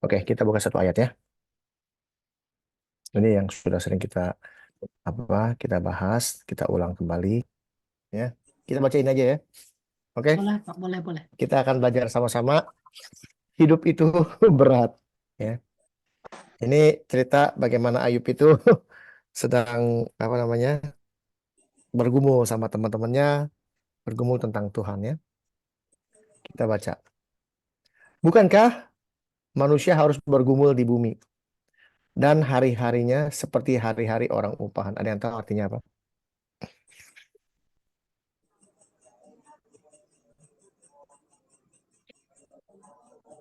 Oke, kita buka satu ayat ya. Ini yang sudah sering kita bahas, kita ulang kembali ya. Kita bacain aja ya. Oke, Boleh, Pak. Boleh. kita akan belajar sama-sama. Hidup itu berat ya. Ini cerita bagaimana Ayub itu sedang bergumul sama teman-temannya, bergumul tentang Tuhan ya. Kita baca. Bukankah manusia harus bergumul di bumi dan hari-harinya seperti hari-hari orang upahan? Ada yang tahu artinya apa?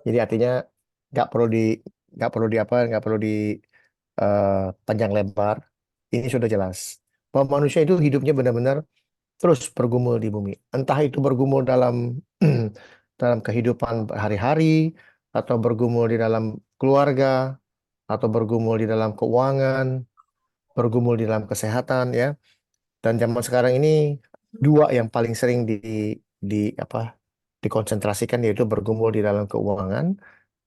Jadi artinya nggak perlu di nggak perlu di panjang lebar. Ini sudah jelas bahwa manusia itu hidupnya benar-benar terus bergumul di bumi. Entah itu bergumul dalam dalam kehidupan hari-hari, atau bergumul di dalam keluarga, atau bergumul di dalam keuangan, bergumul di dalam kesehatan ya. Dan zaman sekarang ini dua yang paling sering di apa dikonsentrasikan, yaitu bergumul di dalam keuangan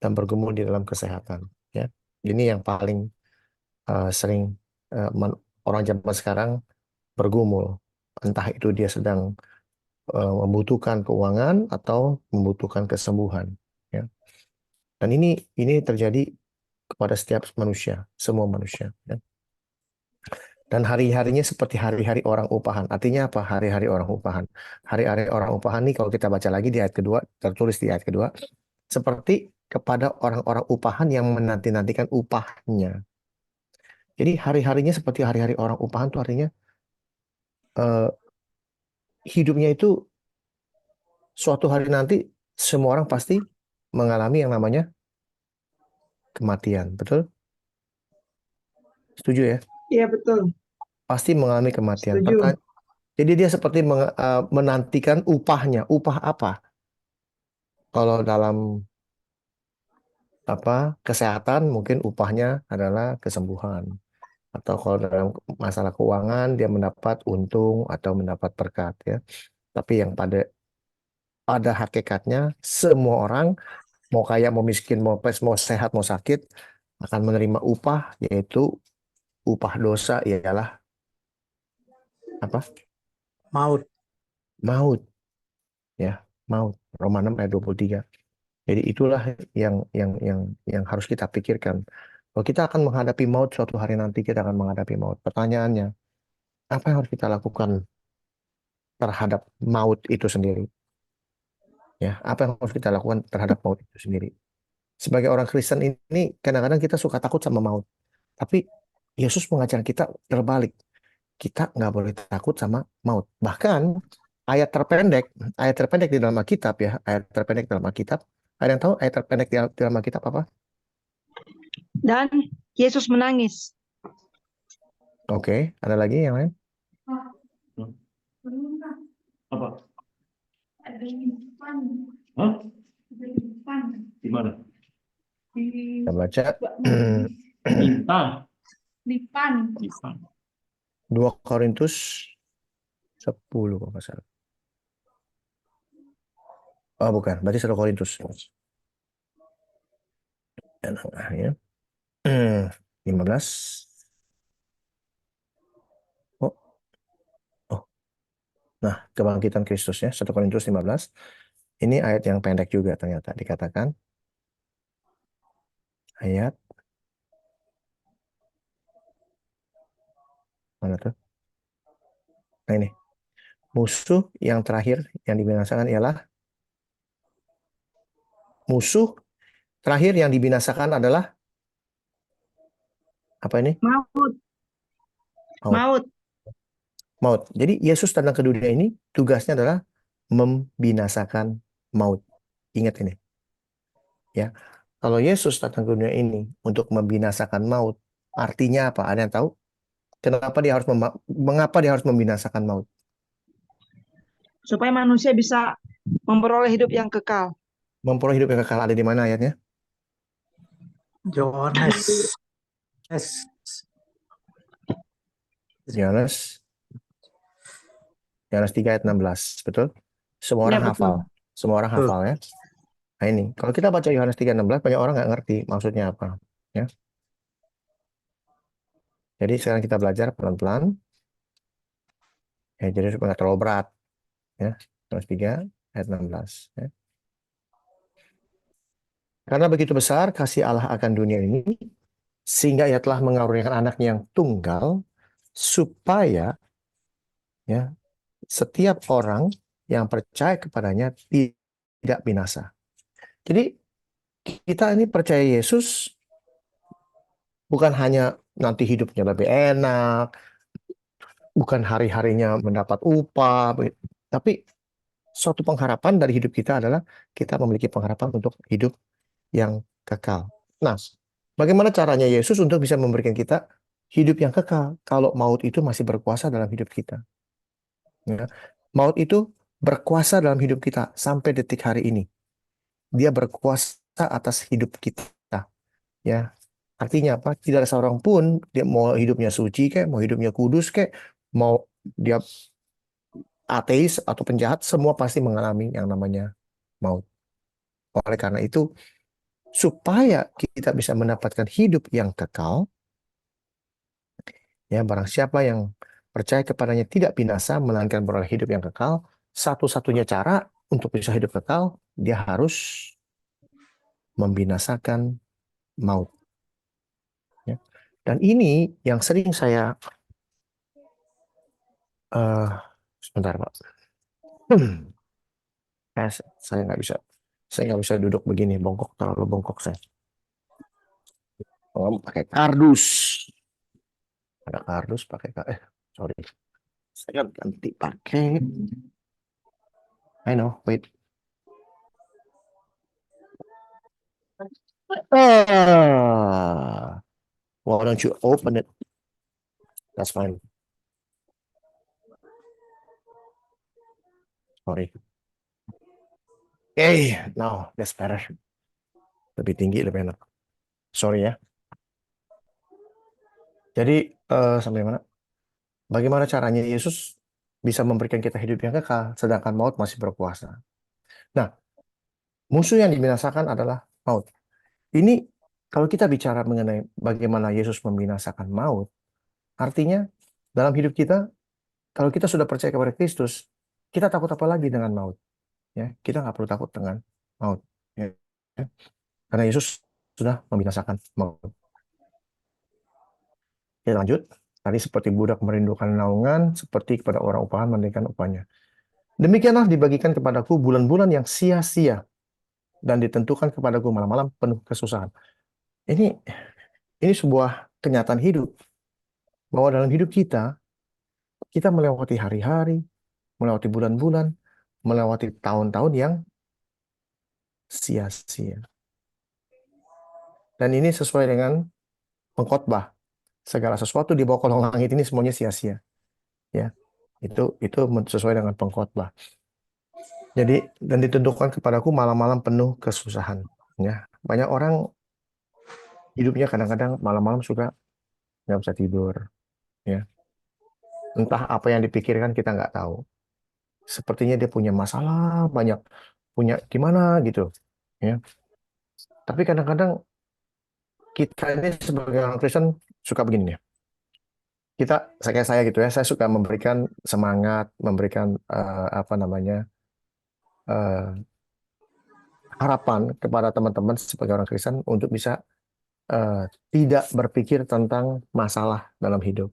dan bergumul di dalam kesehatan ya. Ini yang paling sering orang zaman sekarang bergumul, entah itu dia sedang membutuhkan keuangan atau membutuhkan kesembuhan ya. Dan ini terjadi kepada setiap manusia, semua manusia ya. Dan hari-harinya seperti hari-hari orang upahan. Artinya apa hari-hari orang upahan? Hari-hari orang upahan ini kalau kita baca lagi di ayat kedua, tertulis di ayat kedua, seperti kepada orang-orang upahan yang menanti-nantikan upahnya. Jadi hari-harinya seperti hari-hari orang upahan itu artinya eh, hidupnya itu suatu hari nanti semua orang pasti mengalami yang namanya kematian. Betul? Setuju ya? Iya, betul. Pasti mengalami kematian. Setuju. Jadi dia seperti menantikan upahnya. Upah apa? Kalau dalam kesehatan mungkin upahnya adalah kesembuhan. Atau kalau dalam masalah keuangan dia mendapat untung atau mendapat berkat ya. Tapi yang pada hakikatnya semua orang, mau kaya mau miskin mau pes mau sehat mau sakit, akan menerima upah, yaitu upah dosa ialah apa? Maut. Maut ya, maut. Roma 6 ayat 23. Jadi itulah yang harus kita pikirkan. Kalau kita akan menghadapi maut suatu hari nanti, kita akan menghadapi maut. Pertanyaannya, apa yang harus kita lakukan terhadap maut itu sendiri? Ya, apa yang harus kita lakukan terhadap maut itu sendiri? Sebagai orang Kristen ini, kadang-kadang kita suka takut sama maut. Tapi Yesus mengajar kita terbalik. Kita nggak boleh takut sama maut. Bahkan ayat terpendek di dalam Alkitab ya, ayat terpendek dalam Alkitab. Ada yang tahu ayat terpendek di dalam Alkitab apa? Dan Yesus menangis. Oke, ada lagi yang lain? Apa? Hah? Di mana? Kita baca. Bintang. Lipan. 2 Korintus 10 kalau nggak salah. Oh bukan, berarti 1 Korintus. Ya. 15. Oh, oh. Nah, kebangkitan Kristus ya, 1 Korintus 15. Ini ayat yang pendek juga ternyata dikatakan. Ayat mana tuh? Nah ini. Musuh yang terakhir yang dibinasakan ialah adalah apa ini? Maut. Maut. Maut. Jadi Yesus datang ke dunia ini tugasnya adalah membinasakan maut. Ingat ini. Ya. Kalau Yesus datang ke dunia ini untuk membinasakan maut, artinya apa? Ada yang tahu? Mengapa dia harus membinasakan maut? Supaya manusia bisa memperoleh hidup yang kekal. Memperoleh hidup yang kekal, ada di mana ayatnya? Yohanes. Yohanes 3 ayat 16, betul? Semua orang Ya, betul. hafal. Semua orang hafal ya. Nah ini, kalau kita baca Yohanes 3:16, banyak orang nggak ngerti maksudnya apa. Ya. Jadi sekarang kita belajar pelan-pelan. Ya, jadi supaya nggak terlalu berat. Ya. Yohanes 3 ayat 16. Ya. Karena begitu besar kasih Allah akan dunia ini, sehingga ia telah mengaruniakan anaknya yang tunggal, supaya ya setiap orang yang percaya kepadanya tidak binasa. Jadi kita ini percaya Yesus bukan hanya nanti hidupnya lebih enak, bukan hari-harinya mendapat upah, tapi suatu pengharapan dari hidup kita adalah kita memiliki pengharapan untuk hidup yang kekal. Nah, bagaimana caranya Yesus untuk bisa memberikan kita hidup yang kekal kalau maut itu masih berkuasa dalam hidup kita? Ya. Maut itu berkuasa dalam hidup kita sampai detik hari ini. Dia berkuasa atas hidup kita. Ya, artinya apa? Tidak ada seorang pun dia mau hidupnya suci kayak, mau hidupnya kudus kayak, mau dia ateis atau penjahat, semua pasti mengalami yang namanya maut. Oleh karena itu, supaya kita bisa mendapatkan hidup yang kekal, ya barang siapa yang percaya kepadanya tidak binasa, melainkan beroleh hidup yang kekal, satu-satunya cara untuk bisa hidup kekal, dia harus membinasakan maut. Ya. Dan ini yang sering saya sebentar Pak. Saya nggak bisa duduk begini, bongkok, terlalu bongkok saya. Pakai kardus. Ada kardus pakai sorry. Saya ganti pakai. I know, wait. Why don't you open it? That's fine. Sorry. Now that's better. Lebih tinggi, lebih enak. Sorry ya. Jadi sampai mana? Bagaimana caranya Yesus bisa memberikan kita hidup yang kekal, sedangkan maut masih berkuasa. Nah, musuh yang dibinasakan adalah maut. Ini kalau kita bicara mengenai bagaimana Yesus membinasakan maut, artinya dalam hidup kita, kalau kita sudah percaya kepada Kristus, kita takut apa lagi dengan maut? Ya, kita nggak perlu takut dengan maut. Ya. Karena Yesus sudah membinasakan maut. Kita lanjut. Tadi seperti budak merindukan naungan, seperti kepada orang upahan menantikan upahnya. Demikianlah dibagikan kepadaku bulan-bulan yang sia-sia, dan ditentukan kepadaku malam-malam penuh kesusahan. Ini sebuah kenyataan hidup, bahwa dalam hidup kita melewati hari-hari, melewati bulan-bulan, melewati tahun-tahun yang sia-sia. Dan ini sesuai dengan pengkhotbah. Segala sesuatu di bawah kolong langit ini semuanya sia-sia. Ya, itu sesuai dengan pengkhotbah. Jadi dan ditentukan kepadaku malam-malam penuh kesusahan. Ya, banyak orang hidupnya kadang-kadang malam-malam suka nggak bisa tidur. Ya, entah apa yang dipikirkan kita nggak tahu. Sepertinya dia punya masalah banyak, punya gimana gitu. Ya, tapi kadang-kadang kita ini sebagai orang Kristen suka begini ya. Kayak saya gitu ya, saya suka memberikan semangat, memberikan harapan kepada teman-teman sebagai orang Kristen untuk bisa tidak berpikir tentang masalah dalam hidup.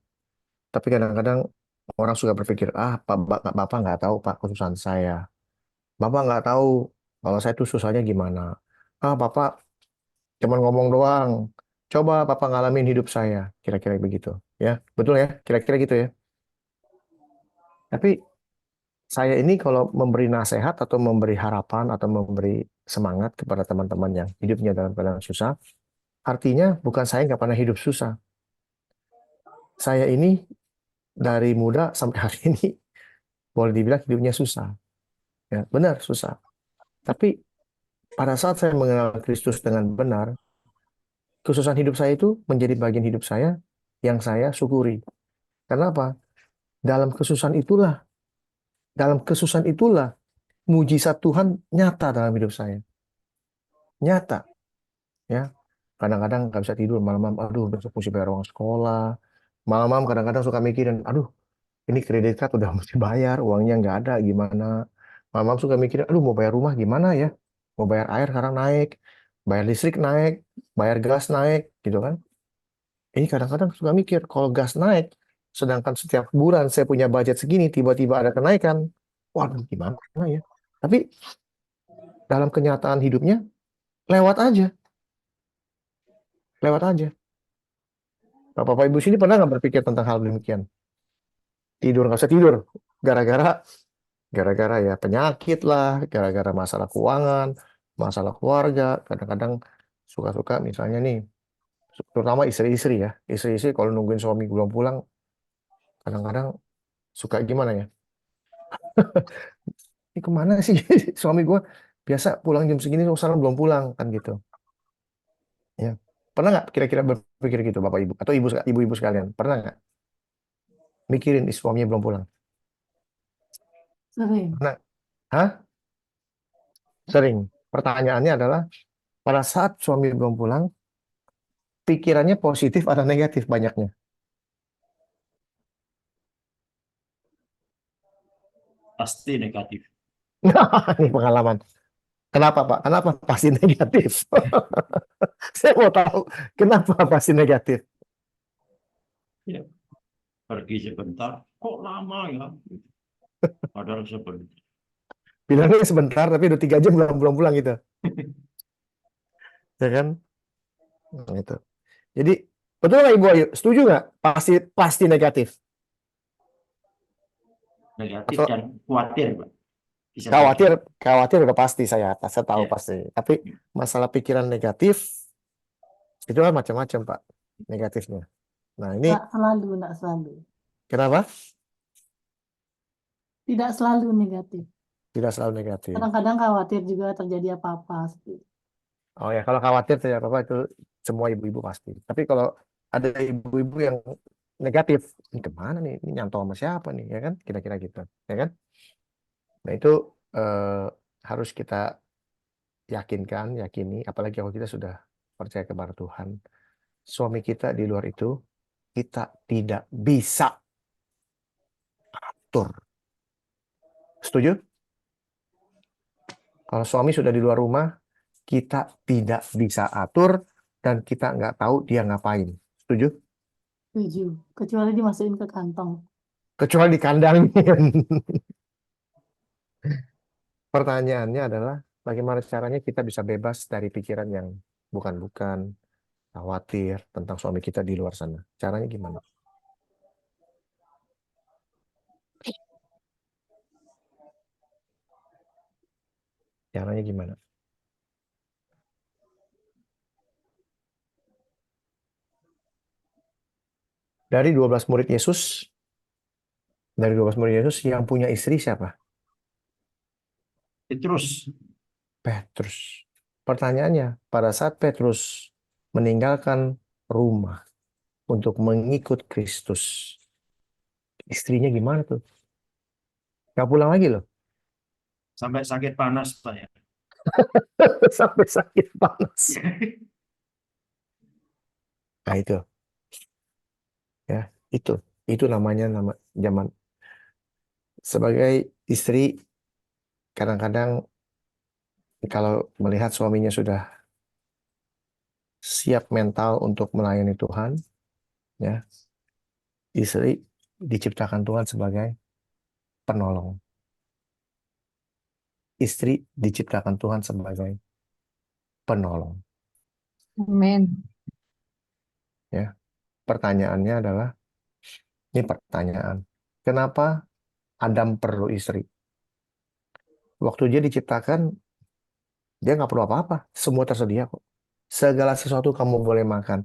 Tapi kadang-kadang orang suka berpikir, Bapak nggak tahu Pak kesusahan saya. Bapak nggak tahu kalau saya tuh susahnya gimana. Bapak cuma ngomong doang. Coba Bapak ngalamin hidup saya. Kira-kira begitu. Ya, betul ya? Kira-kira gitu ya. Tapi saya ini kalau memberi nasihat atau memberi harapan atau memberi semangat kepada teman-teman yang hidupnya dalam keadaan susah, artinya bukan saya nggak pernah hidup susah. Saya ini dari muda sampai hari ini boleh dibilang hidupnya susah. Ya, benar susah. Tapi pada saat saya mengenal Kristus dengan benar, kesusahan hidup saya itu menjadi bagian hidup saya yang saya syukuri. Kenapa? Dalam kesusahan itulah mujizat Tuhan nyata dalam hidup saya. nyata ya. Kadang-kadang nggak bisa tidur malam-malam, aduh besok mesti bayar uang sekolah. Malam-malam kadang-kadang suka mikirin, aduh ini kredit card udah mesti bayar, uangnya nggak ada gimana. Malam-malam suka mikirin, aduh mau bayar rumah gimana ya, mau bayar air sekarang naik, bayar listrik naik, bayar gas naik gitu kan. Ini kadang-kadang suka mikir, kalau gas naik, sedangkan setiap bulan saya punya budget segini, tiba-tiba ada kenaikan, waduh gimana ya. Tapi dalam kenyataan hidupnya, lewat aja, lewat aja. Bapak Ibu sini pernah nggak berpikir tentang hal demikian? Tidur nggak usah tidur, gara-gara gara-gara ya penyakit lah, gara-gara masalah keuangan, masalah keluarga. Kadang-kadang suka-suka misalnya nih, terutama istri-istri ya, istri-istri kalau nungguin suami belum pulang, kadang-kadang suka gimana ya? Ini kemana sih suami gue? Biasa pulang jam segini, sekarang belum pulang kan gitu. Ya, pernah nggak kira-kira berpikir gitu Bapak Ibu atau ibu-ibu sekalian? Pernah nggak mikirin suaminya belum pulang? Sering. Pernah? Hah? Sering. Pertanyaannya adalah pada saat suami belum pulang, pikirannya positif atau negatif banyaknya? Pasti negatif. Ini pengalaman. Kenapa Pak? Kenapa pasti negatif? Saya mau tahu kenapa pasti negatif. Ya, pergi sebentar, kok lama ya? Padahal sebentar. Bilangnya sebentar, tapi udah 3 jam belum belum pulang gitu, ya kan? Nah, itu. Jadi betul nggak Ibu Ayu? Setuju nggak? Pasti pasti negatif. Negatif Atau dan khawatir, Pak. Bisa jadi. khawatir? Khawatir udah pasti saya tahu Ya. pasti. Tapi masalah pikiran negatif itu kan macam-macam Pak negatifnya. Nah ini Nggak selalu, nggak selalu. kenapa? Tidak selalu negatif. Tidak selalu negatif. Kadang-kadang khawatir juga terjadi apa-apa. Oh ya, kalau khawatir tidak apa-apa itu semua ibu-ibu pasti. Tapi kalau ada ibu-ibu yang negatif, ini kemana nih? Ini nyantol sama siapa nih? Ya kan? Kira-kira gitu, ya kan? Nah itu eh, harus kita yakini, apalagi kalau kita sudah percaya kepada Tuhan. Suami kita di luar itu kita tidak bisa atur. Setuju? Kalau suami sudah di luar rumah, kita tidak bisa atur dan kita nggak tahu dia ngapain. Setuju? Setuju. Kecuali dimasukin ke kantong. Kecuali dikandangin. Pertanyaannya adalah bagaimana caranya kita bisa bebas dari pikiran yang bukan-bukan, khawatir tentang suami kita di luar sana. Caranya gimana? Caranya gimana? Dari 12 murid Yesus, yang punya istri siapa? Terus, Petrus. Pertanyaannya, pada saat Petrus meninggalkan rumah untuk mengikut Kristus, istrinya gimana tuh? Gak pulang lagi loh. sampai sakit panas, Pak ya. Sampai sakit panas. Nah itu, ya itu namanya zaman sebagai istri. Kadang-kadang kalau melihat suaminya sudah siap mental untuk melayani Tuhan, ya istri diciptakan Tuhan sebagai penolong. Istri diciptakan Tuhan sebagai penolong. Amin. Ya, pertanyaannya adalah, ini pertanyaan, kenapa Adam perlu istri? Waktu dia diciptakan, dia nggak perlu apa-apa, semua tersedia kok. Segala sesuatu kamu boleh makan.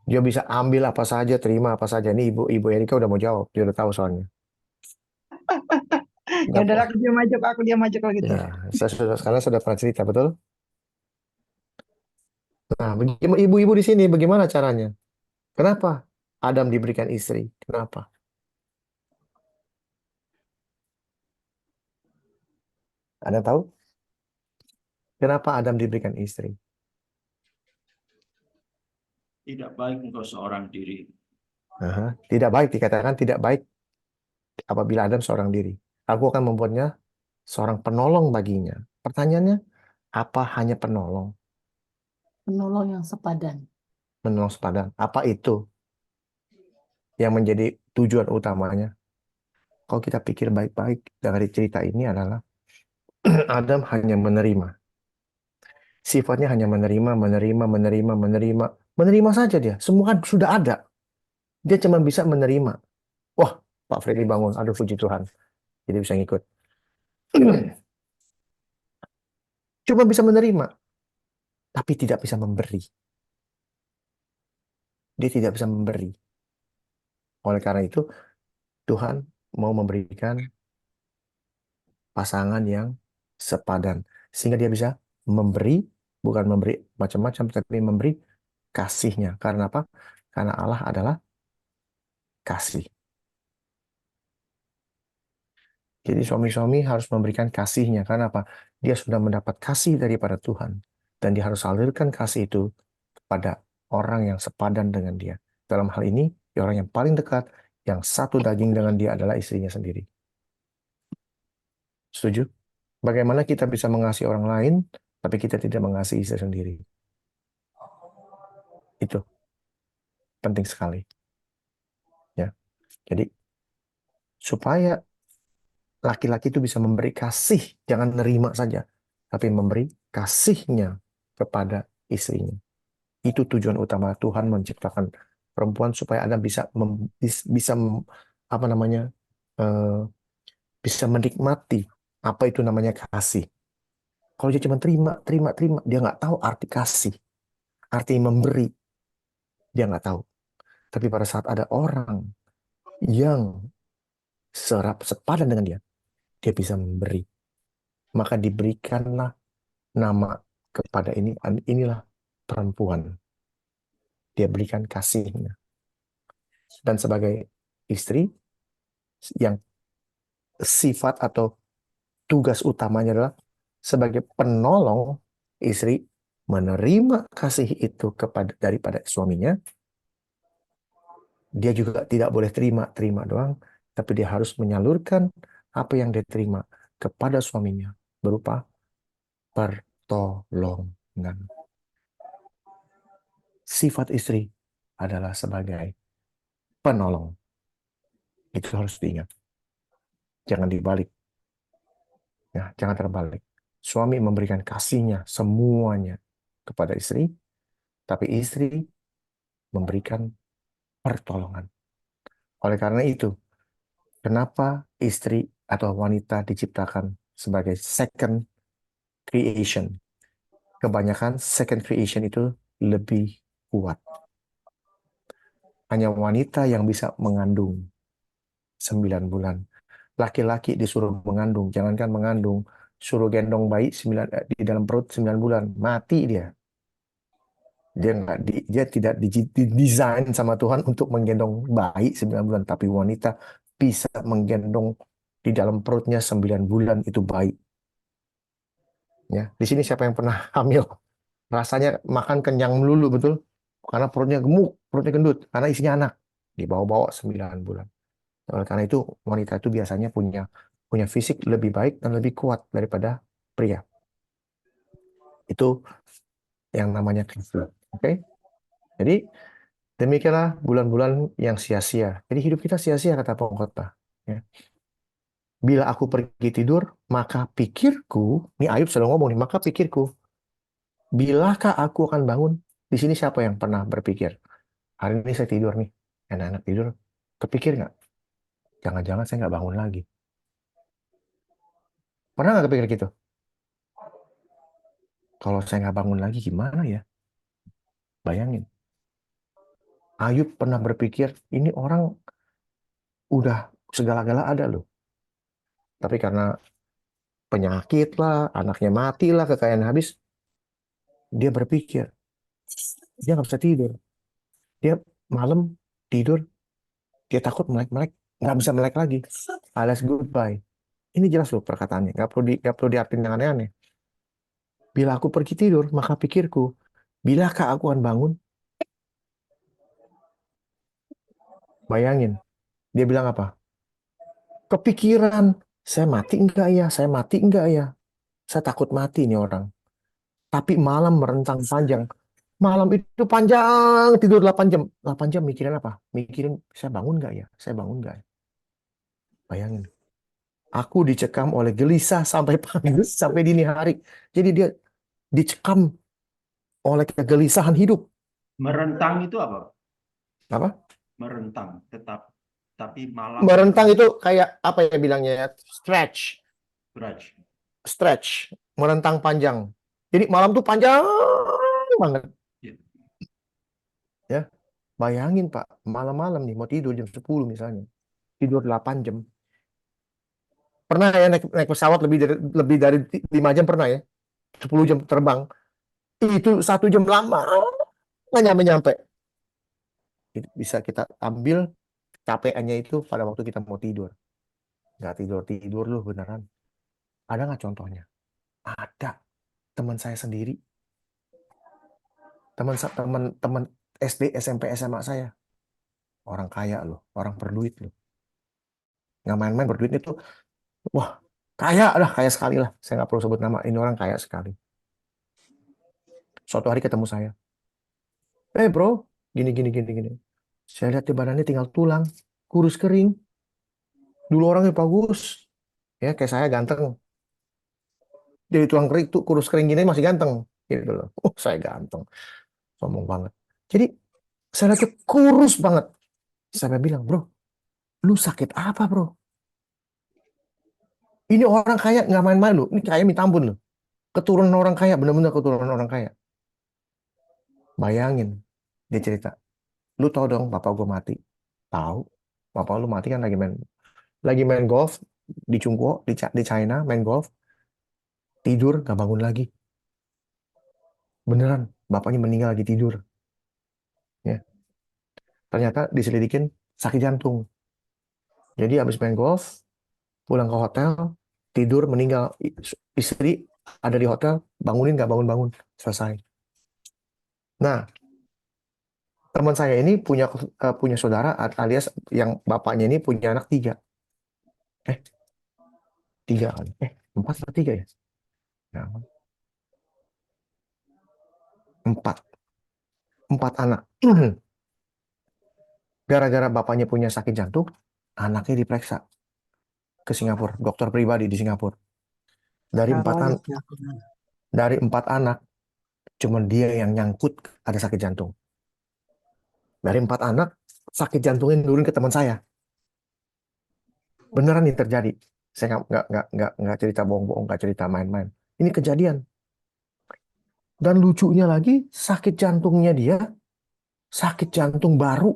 Dia bisa ambil apa saja, terima apa saja. Ini ibu Erika udah mau jawab, dia udah tahu soalnya. Ya Nggak udah aku diam aja, Pak. Aku diam aja kalau gitu. Ya, sekarang sudah pernah cerita, betul? Nah, ibu-ibu di sini bagaimana caranya? Kenapa Adam diberikan istri? Kenapa? Ada tahu? Kenapa Adam diberikan istri? Tidak baik engkau seorang diri. Aha. Tidak baik, dikatakan tidak baik apabila Adam seorang diri. Aku akan membuatnya seorang penolong baginya. Pertanyaannya, apa hanya penolong? Penolong yang sepadan. Menolong sepadan. Apa itu yang menjadi tujuan utamanya? Kalau kita pikir baik-baik dari cerita ini adalah Adam hanya menerima. Sifatnya hanya menerima, menerima, menerima, menerima. Menerima saja dia. Semua kan sudah ada. Dia cuma bisa menerima. Wah, Pak Freddy bangun. Aduh, puji Tuhan. Jadi bisa ngikut. Cuma bisa menerima, tapi tidak bisa memberi. Dia tidak bisa memberi. Oleh karena itu, Tuhan mau memberikan pasangan yang sepadan. Sehingga dia bisa memberi, bukan memberi macam-macam, tapi memberi kasihnya. Karena apa? Karena Allah adalah kasih. Jadi suami-suami harus memberikan kasihnya. Karena apa? Dia sudah mendapat kasih daripada Tuhan. Dan dia harus salurkan kasih itu kepada orang yang sepadan dengan dia. Dalam hal ini, orang yang paling dekat, yang satu daging dengan dia adalah istrinya sendiri. Setuju? Bagaimana kita bisa mengasihi orang lain, tapi kita tidak mengasihi istri sendiri? Itu penting sekali. Ya. Jadi, supaya laki-laki itu bisa memberi kasih, jangan nerima saja, tapi memberi kasihnya kepada istrinya. Itu tujuan utama Tuhan menciptakan perempuan supaya Anda bisa apa namanya eh, bisa menikmati apa itu namanya kasih. Kalau dia cuma terima, terima, terima, dia nggak tahu arti kasih, arti memberi, dia nggak tahu. Tapi pada saat ada orang yang sepadan dengan dia bisa memberi. Maka diberikanlah nama kepada inilah perempuan. Dia berikan kasihnya. Dan sebagai istri yang sifat atau tugas utamanya adalah sebagai penolong, istri menerima kasih itu daripada suaminya. Dia juga tidak boleh terima doang, tapi dia harus menyalurkan apa yang dia terima kepada suaminya berupa pertolongan. Sifat istri adalah sebagai penolong. Itu harus diingat. Jangan dibalik. Ya, jangan terbalik. Suami memberikan kasihnya semuanya kepada istri, tapi istri memberikan pertolongan. Oleh karena itu, kenapa istri atau wanita diciptakan sebagai second creation? Kebanyakan second creation itu lebih kuat. Hanya wanita yang bisa mengandung 9 bulan. Laki-laki disuruh mengandung, jangankan mengandung, suruh gendong bayi di dalam perut 9 bulan, mati dia. Dia tidak didesain sama Tuhan untuk menggendong bayi 9 bulan, tapi wanita bisa menggendong di dalam perutnya 9 bulan itu bayi. Ya, di sini siapa yang pernah hamil? Rasanya makan kenyang melulu, betul? Karena perutnya gemuk, perutnya gendut, karena isinya anak. Dibawa-bawa 9 bulan. Oleh karena itu, wanita itu biasanya punya fisik lebih baik dan lebih kuat daripada pria. Itu yang namanya kasih. Oke? Jadi, demikianlah bulan-bulan yang sia-sia. Jadi hidup kita sia-sia, kata pengkhotbah. Ya. Bila aku pergi tidur, maka pikirku, ini Ayub selalu ngomong nih, maka pikirku, bilakah aku akan bangun? Di sini siapa yang pernah berpikir, hari ini saya tidur nih, enak-enak tidur, kepikir nggak? Jangan-jangan saya nggak bangun lagi. Pernah nggak kepikir gitu? Kalau saya nggak bangun lagi gimana ya? Bayangin. Ayub pernah berpikir, ini orang udah segala-gala ada loh. Tapi karena penyakit lah, anaknya mati lah, kekayaan habis, dia berpikir, dia nggak bisa tidur. Dia malam tidur, dia takut melek-melek, nggak bisa melek lagi. Alias goodbye. Ini jelas loh perkataannya, nggak perlu diartiin yang aneh-aneh. Bila aku pergi tidur, maka pikirku, bilakah aku akan bangun? Bayangin, dia bilang apa? Kepikiran, saya mati enggak ya? Saya mati enggak ya? Saya takut mati nih orang. Tapi malam merentang panjang. Malam itu panjang, tidur 8 jam. 8 jam mikirin apa? Mikirin, saya bangun enggak ya? Saya bangun enggak ya? Bayangin. Aku dicekam oleh gelisah sampai pagi, sampai dini hari. Jadi dia dicekam oleh kegelisahan hidup. Merentang itu apa? Apa? Merentang, tetap. Tapi malam Merentang itu kayak apa ya bilangnya ya? Stretch, berat. stretch, merentang panjang. Jadi malam tuh panjang banget. Ya. Ya, bayangin Pak, malam-malam nih mau tidur jam 10 misalnya. Tidur 8 jam. Pernah ya naik pesawat lebih dari 5 jam pernah ya? 10 jam terbang. Itu 1 jam lama nggak nyampe-nyampe. Itu bisa kita ambil capekannya itu pada waktu kita mau tidur. Nggak tidur-tidur loh beneran. Ada nggak contohnya? Ada. Teman saya sendiri. Teman SD, SMP, SMA saya. Orang kaya loh. Orang berduit loh. Nggak main-main berduit itu. Wah, kaya lah. Kaya sekali lah. Saya nggak perlu sebut nama. Ini orang kaya sekali. Suatu hari ketemu saya. Bro, gini, gini, gini, gini. Saya lihat di badannya tinggal tulang. Kurus kering. Dulu orangnya bagus. Ya, kayak saya ganteng. Jadi tulang kering, tuh, kurus kering gini masih ganteng. Gitu loh. Oh, saya ganteng. Sombong banget. Jadi, saya lihat dia kurus banget. Saya bilang, bro, lu sakit apa, bro? Ini orang kaya nggak main-main loh. Ini kaya minta ampun loh. Keturunan orang kaya, benar-benar keturunan orang kaya. Bayangin, dia cerita. Lu tahu dong, bapak gue mati. Tahu. Bapak lu mati kan lagi main golf di Chungguo, di China, main golf. Tidur, nggak bangun lagi. Beneran, bapaknya meninggal lagi tidur. Ya. Ternyata diselidikin sakit jantung. Jadi habis main golf, pulang ke hotel, tidur, meninggal. Istri ada di hotel, bangunin nggak bangun-bangun. Selesai. Nah, teman saya ini punya saudara alias yang bapaknya ini punya anak 3. Eh, 3 kali. 4 atau 3 ya? Ya, 4. 4 anak. Gara-gara bapaknya punya sakit jantung, anaknya diperiksa ke Singapura, dokter pribadi di Singapura. Dari 4 anak, dari 4 anak, cuma dia yang nyangkut ada sakit jantung. Dari 4 anak, sakit jantungnya nurun ke teman saya. Beneran ini terjadi. Saya nggak cerita bohong-bohong, nggak cerita main-main. Ini kejadian. Dan lucunya lagi, sakit jantungnya dia, sakit jantung baru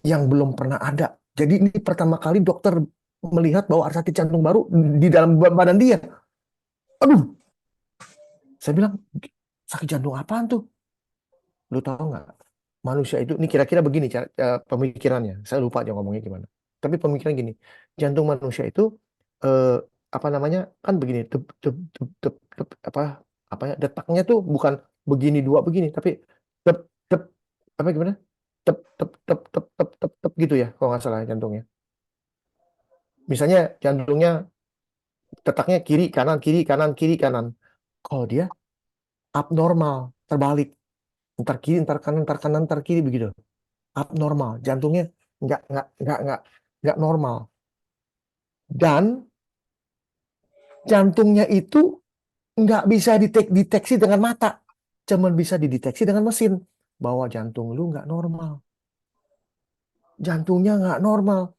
yang belum pernah ada. Jadi ini pertama kali dokter melihat bahwa ada sakit jantung baru di dalam badan dia. Aduh, saya bilang, sakit jantung apaan tuh? Lu tahu nggak? Manusia itu, ini kira-kira begini pemikirannya. Saya lupa aja ngomongnya gimana. Tapi pemikiran gini, jantung manusia itu eh, apa namanya? Kan begini, apa ya? Detaknya tuh bukan begini dua begini, tapi tep tep apa gimana? Tep gitu ya, kalau nggak salah jantungnya. Misalnya jantungnya detaknya kiri kanan kiri kanan kiri kanan. Kalau dia abnormal, terbalik, ntar kiri ntar kanan ntar kanan ntar kiri begitu. Abnormal, jantungnya nggak normal. Dan jantungnya itu nggak bisa dideteksi dengan mata, cuman bisa dideteksi dengan mesin bahwa jantung lu nggak normal, jantungnya nggak normal,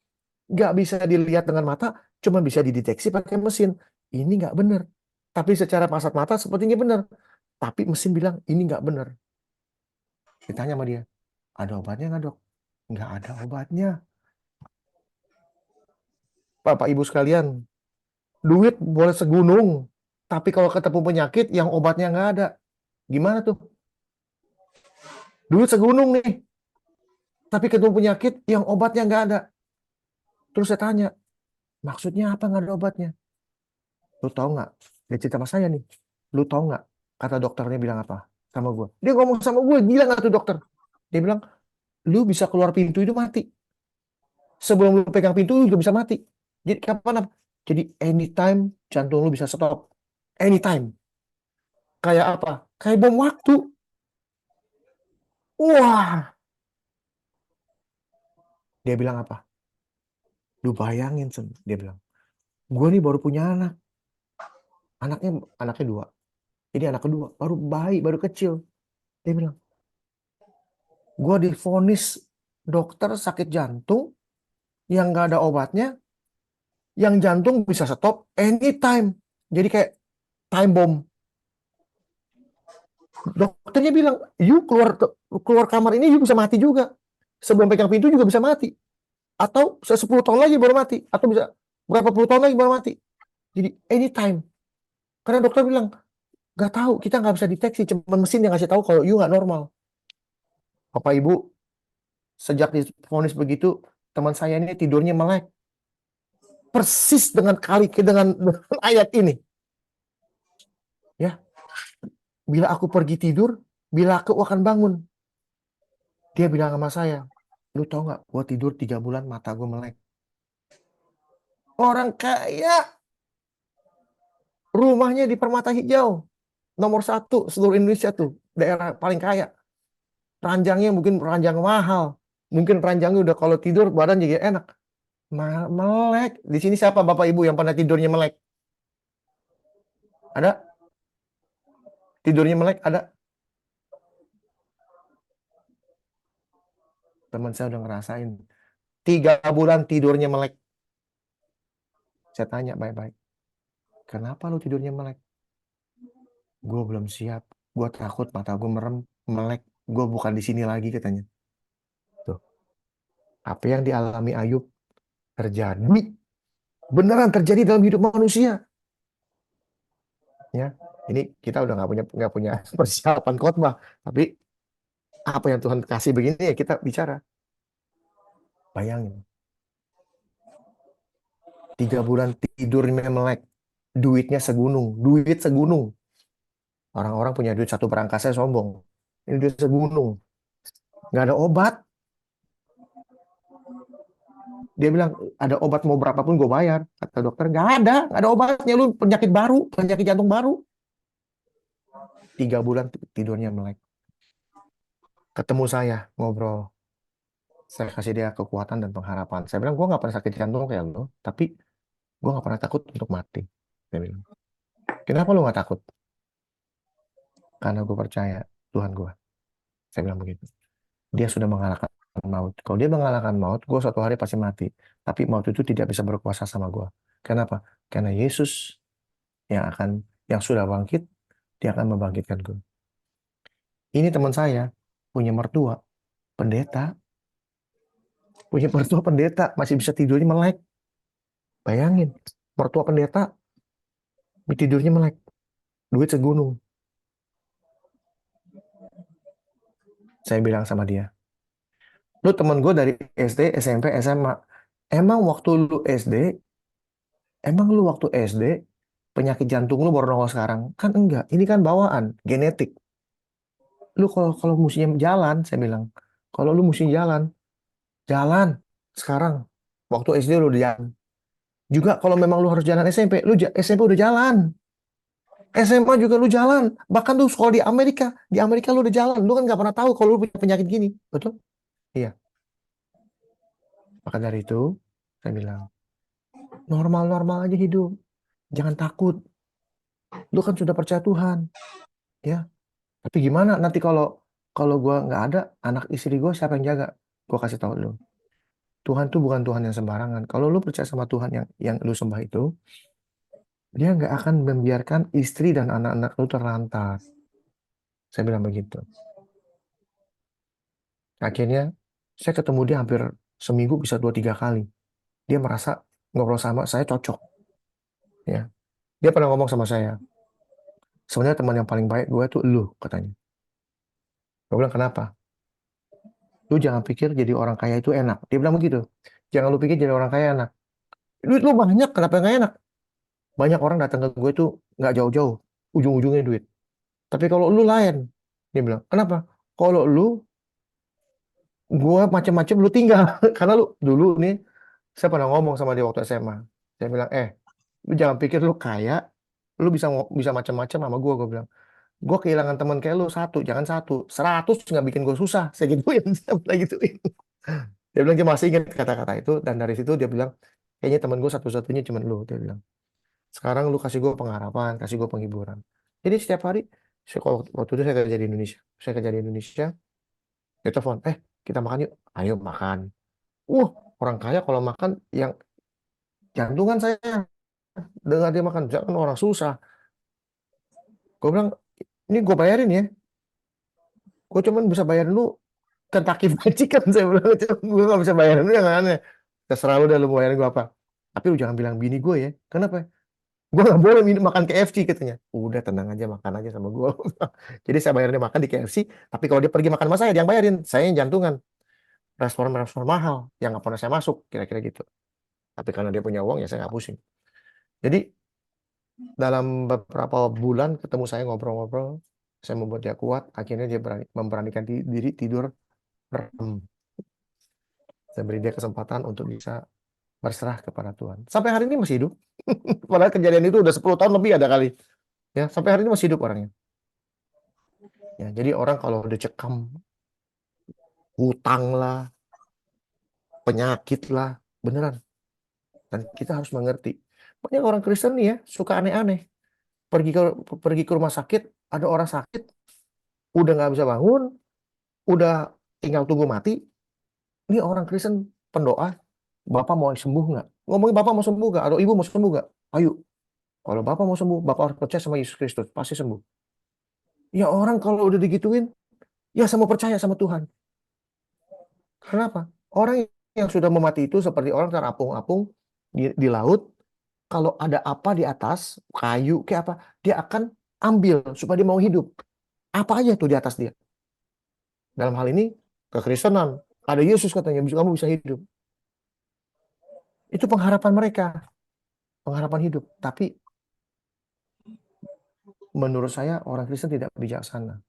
nggak bisa dilihat dengan mata, cuman bisa dideteksi pakai mesin. Ini nggak benar. Tapi secara kasat mata sepertinya benar. Tapi mesin bilang ini nggak benar. Ditanya sama dia, ada obatnya nggak dok? Nggak ada obatnya. Bapak Ibu sekalian, duit boleh segunung, tapi kalau ketemu penyakit yang obatnya nggak ada, gimana tuh? Duit segunung nih, tapi ketemu penyakit yang obatnya nggak ada. Terus saya tanya, maksudnya apa nggak ada obatnya? Lu tahu nggak? Dia cerita sama saya nih. Lu tahu nggak Kata dokternya bilang apa sama gue? Dia ngomong sama gue, gila nggak tuh dokter? Dia bilang, lu bisa keluar pintu itu mati. Sebelum lu pegang pintu, lu juga bisa mati. Jadi kapan apa? Jadi anytime jantung lu bisa stop. Anytime. Kayak apa? Kayak bom waktu. Wah, dia bilang apa? Lu bayangin, Sen. Dia bilang, gue nih baru punya anak. Anaknya dua. Ini anak kedua, baru bayi, baru kecil. Dia bilang, gue divonis dokter sakit jantung yang nggak ada obatnya, yang jantung bisa stop anytime. Jadi kayak time bomb. Dokternya bilang, you keluar kamar ini, you bisa mati juga. Sebelum pegang pintu juga bisa mati. Atau 10 tahun lagi baru mati. Atau bisa berapa puluh tahun lagi baru mati. Jadi anytime. Karena dokter bilang, nggak tahu, kita nggak bisa deteksi. Cuma mesin yang ngasih tahu kalau you nggak normal. Bapak Ibu, sejak divonis begitu, teman saya ini tidurnya melek. Persis dengan ayat ini. Ya, bila aku pergi tidur, bila aku akan bangun. Dia bilang sama saya, lu tau nggak, gua tidur 3 bulan mata gue melek. Orang kaya, rumahnya di Permata Hijau, nomor 1 seluruh Indonesia tuh, daerah paling kaya. Ranjangnya mungkin ranjang mahal, mungkin ranjangnya udah kalau tidur badan jadi enak. Melek. Di sini siapa Bapak Ibu yang pernah tidurnya melek? Ada? Tidurnya melek? Ada? Teman saya udah ngerasain 3 bulan tidurnya melek. Saya tanya baik-baik, kenapa lu tidurnya melek? Gue belum siap, gue takut mata gue merem, melek, gue bukan di sini lagi katanya. Tuh, apa yang dialami Ayub terjadi, beneran terjadi dalam hidup manusia. Ya, ini kita udah nggak punya persiapan khotbah, tapi apa yang Tuhan kasih begini ya kita bicara. Bayangin, 3 bulan tidurnya melek, duitnya segunung, duit segunung. Orang-orang punya duit satu berangkasnya sombong. Ini duit segunung, nggak ada obat. Dia bilang, ada obat mau berapapun gue bayar. Kata dokter, nggak ada obatnya. Lu penyakit baru, penyakit jantung baru. 3 bulan tidurnya melek. Ketemu saya, ngobrol. Saya kasih dia kekuatan dan pengharapan. Saya bilang, gue nggak pernah sakit jantung kayak lo, tapi gue nggak pernah takut untuk mati. Saya bilang, kenapa lu nggak takut? Karena gue percaya Tuhan gue. Saya bilang begitu. Dia sudah mengalahkan maut. Kalau dia mengalahkan maut, gue suatu hari pasti mati. Tapi maut itu tidak bisa berkuasa sama gue. Kenapa? Karena Yesus yang sudah bangkit, dia akan membangkitkan gue. Ini teman saya punya mertua pendeta, masih bisa tidurnya melek. Bayangin, mertua pendeta tidurnya melek, duit segunung. Saya bilang sama dia, lu teman gue dari SD, SMP, SMA. Emang lu waktu SD penyakit jantung lu baru nongol sekarang? Kan enggak, ini kan bawaan, genetik. Lu kalau mestinya jalan, saya bilang, kalau lu mesti jalan sekarang. Waktu SD lu udah jalan. Juga kalau memang lu harus jalan SMP, SMP udah jalan. SMA juga lu jalan. Bahkan tuh sekolah di Amerika lu udah jalan. Lu kan nggak pernah tahu kalau lu punya penyakit gini. Betul? Iya. Maka dari itu, saya bilang, normal-normal aja hidup. Jangan takut. Lu kan sudah percaya Tuhan. Ya. Tapi gimana nanti kalau gua nggak ada, anak istri gua siapa yang jaga? Gua kasih tahu lu. Tuhan tuh bukan Tuhan yang sembarangan. Kalau lu percaya sama Tuhan yang lu sembah itu, dia nggak akan membiarkan istri dan anak-anak lu terlantar. Saya bilang begitu. Akhirnya saya ketemu dia hampir seminggu bisa 2-3 kali. Dia merasa ngobrol sama saya cocok. Ya. Dia pernah ngomong sama saya, sebenarnya teman yang paling baik gue tuh lu, katanya. Gue bilang, kenapa? Lu jangan pikir jadi orang kaya itu enak. Dia bilang begitu. Jangan lu pikir jadi orang kaya enak. Duit lu banyak, kenapa nggak enak? Banyak orang datang ke gue tuh nggak jauh-jauh. Ujung-ujungnya duit. Tapi kalau lu lain, dia bilang, kenapa? Kalau lu, gua macam-macam lu tinggal. Karena lu dulu nih, saya pernah ngomong sama dia waktu SMA. Saya bilang, lu jangan pikir lu kaya, lu bisa macam-macam sama gua bilang. Gua kehilangan teman kayak lu satu, jangan satu. 100 nggak bikin gua susah. Saya gituin, saya bilang gituin. Dia bilang dia masih ingat kata-kata itu, dan dari situ dia bilang, kayaknya teman gua satu-satunya cuma lu. Dia bilang, sekarang lu kasih gua pengharapan, kasih gua penghiburan. Jadi setiap hari, waktu itu saya kerja di Indonesia. Saya kerja di Indonesia, dia telepon, kita makan yuk. Ayo makan. Wah, orang kaya kalau makan yang jantungan saya dengar dia makan, jangan orang susah. Gue bilang, ini gue bayarin ya. Gue cuman bisa bayarin lu Kentucky Fried Chicken. Saya bilang, gue gak bisa bayarin lu yang aneh. Terserah lu dah lu mau bayarin gue apa. Tapi lu jangan bilang bini gue ya. Kenapa? Gue gak boleh makan KFC katanya. Udah tenang aja, makan aja sama gue. Jadi saya bayarin dia makan di KFC. Tapi kalau dia pergi makan sama saya, dia yang bayarin. Saya yang jantungan. Restoran-restoran mahal yang gak pernah saya masuk. Kira-kira gitu. Tapi karena dia punya uang ya saya gak pusing. Jadi dalam beberapa bulan ketemu saya ngobrol-ngobrol, saya membuat dia kuat. Akhirnya dia memberanikan diri tidur merem. Saya beri dia kesempatan untuk bisa berserah kepada Tuhan. Sampai hari ini masih hidup. Padahal kejadian itu udah 10 tahun lebih ada kali. Ya, sampai hari ini masih hidup orangnya. Ya, jadi orang kalau udah cekam, hutang lah, penyakit lah, beneran. Dan kita harus mengerti. Banyak orang Kristen nih ya, suka aneh-aneh. Pergi ke rumah sakit, ada orang sakit, udah nggak bisa bangun, udah tinggal tunggu mati. Ini orang Kristen pendoa, Bapak mau sembuh nggak? Ngomongin Bapak mau sembuh nggak? Atau Ibu mau sembuh nggak? Ayo. Kalau Bapak mau sembuh, Bapak harus percaya sama Yesus Kristus, pasti sembuh. Ya orang kalau udah digituin, ya sama percaya sama Tuhan. Kenapa? Orang yang sudah memati itu seperti orang terapung-apung di laut, kalau ada apa di atas, kayu, kayak apa, dia akan ambil supaya dia mau hidup. Apa aja tuh di atas dia. Dalam hal ini, kekristenan. Ada Yesus katanya, kamu bisa hidup. Itu pengharapan mereka. Pengharapan hidup. Tapi menurut saya orang Kristen tidak bijaksana.